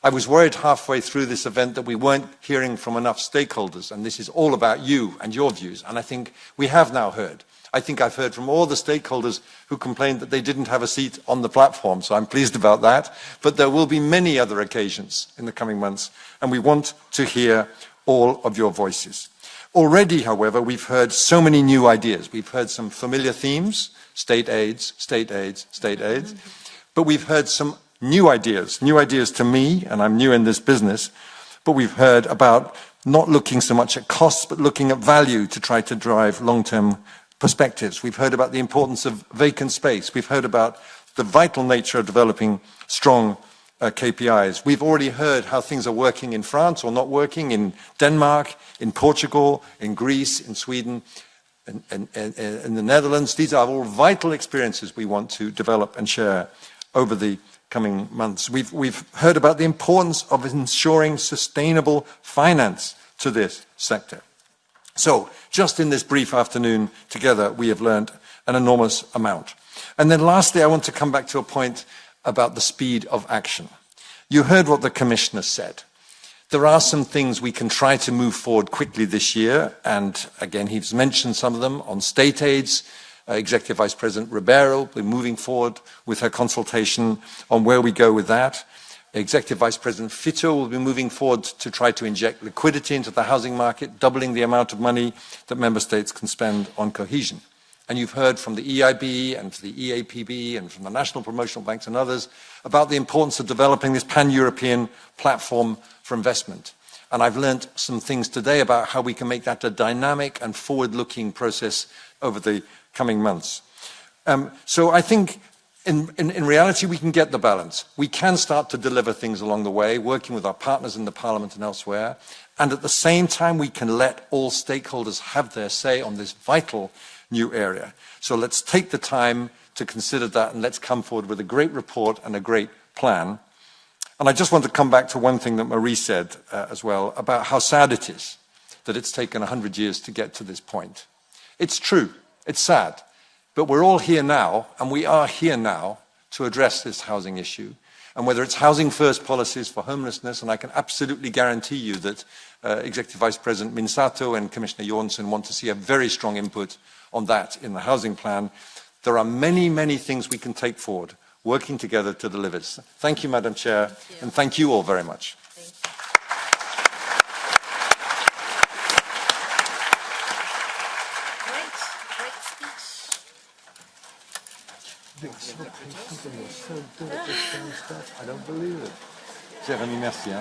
E: I was worried halfway through this event that we weren't hearing from enough stakeholders, and this is all about you and your views, and I think we have now heard. I think I've heard from all the stakeholders who complained that they didn't have a seat on the platform, so I'm pleased about that. But there will be many other occasions in the coming months, and we want to hear all of your voices. Already, however, we've heard so many new ideas. We've heard some familiar themes, state aids, state aids, state aids. But we've heard some new ideas to me, and I'm new in this business, but we've heard about not looking so much at costs, but looking at value to try to drive long-term perspectives. We've heard about the importance of vacant space. We've heard about the vital nature of developing strong KPIs. We've already heard how things are working in France or not working in Denmark, in Portugal, in Greece, in Sweden, and in the Netherlands. These are all vital experiences we want to develop and share over the coming months. We've heard about the importance of ensuring sustainable finance to this sector. So, just in this brief afternoon together, we have learned an enormous amount. And then lastly, I want to come back to a point about the speed of action. You heard what the Commissioner said. There are some things we can try to move forward quickly this year, and again, he's mentioned some of them on state aids. Executive Vice President Ribeiro will be moving forward with her consultation on where we go with that. Executive Vice President Fito will be moving forward to try to inject liquidity into the housing market, doubling the amount of money that member states can spend on cohesion. And you've heard from the EIB and the EAPB and from the national promotional banks and others about the importance of developing this pan-European platform for investment. And I've learned some things today about how we can make that a dynamic and forward-looking process over the coming months. So I think in reality we can get the balance. We can start to deliver things along the way, working with our partners in the Parliament and elsewhere, and at the same time we can let all stakeholders have their say on this vital new area. So let's take the time to consider that, and let's come forward with a great report and a great plan. And I just want to come back to one thing that Marie said as well, about how sad it is that it's taken 100 years to get to this point. It's true, it's sad, but we're all here now, and we are here now to address this housing issue. And whether it's housing first policies for homelessness, and I can absolutely guarantee you that Executive Vice President Minsato and Commissioner Johansson want to see a very strong input on that in the housing plan. There are many, many things we can take forward, working together to deliver this. Thank you, Madam Chair, and thank you all very much.
U: I don't believe it.
E: Jérémy, merci.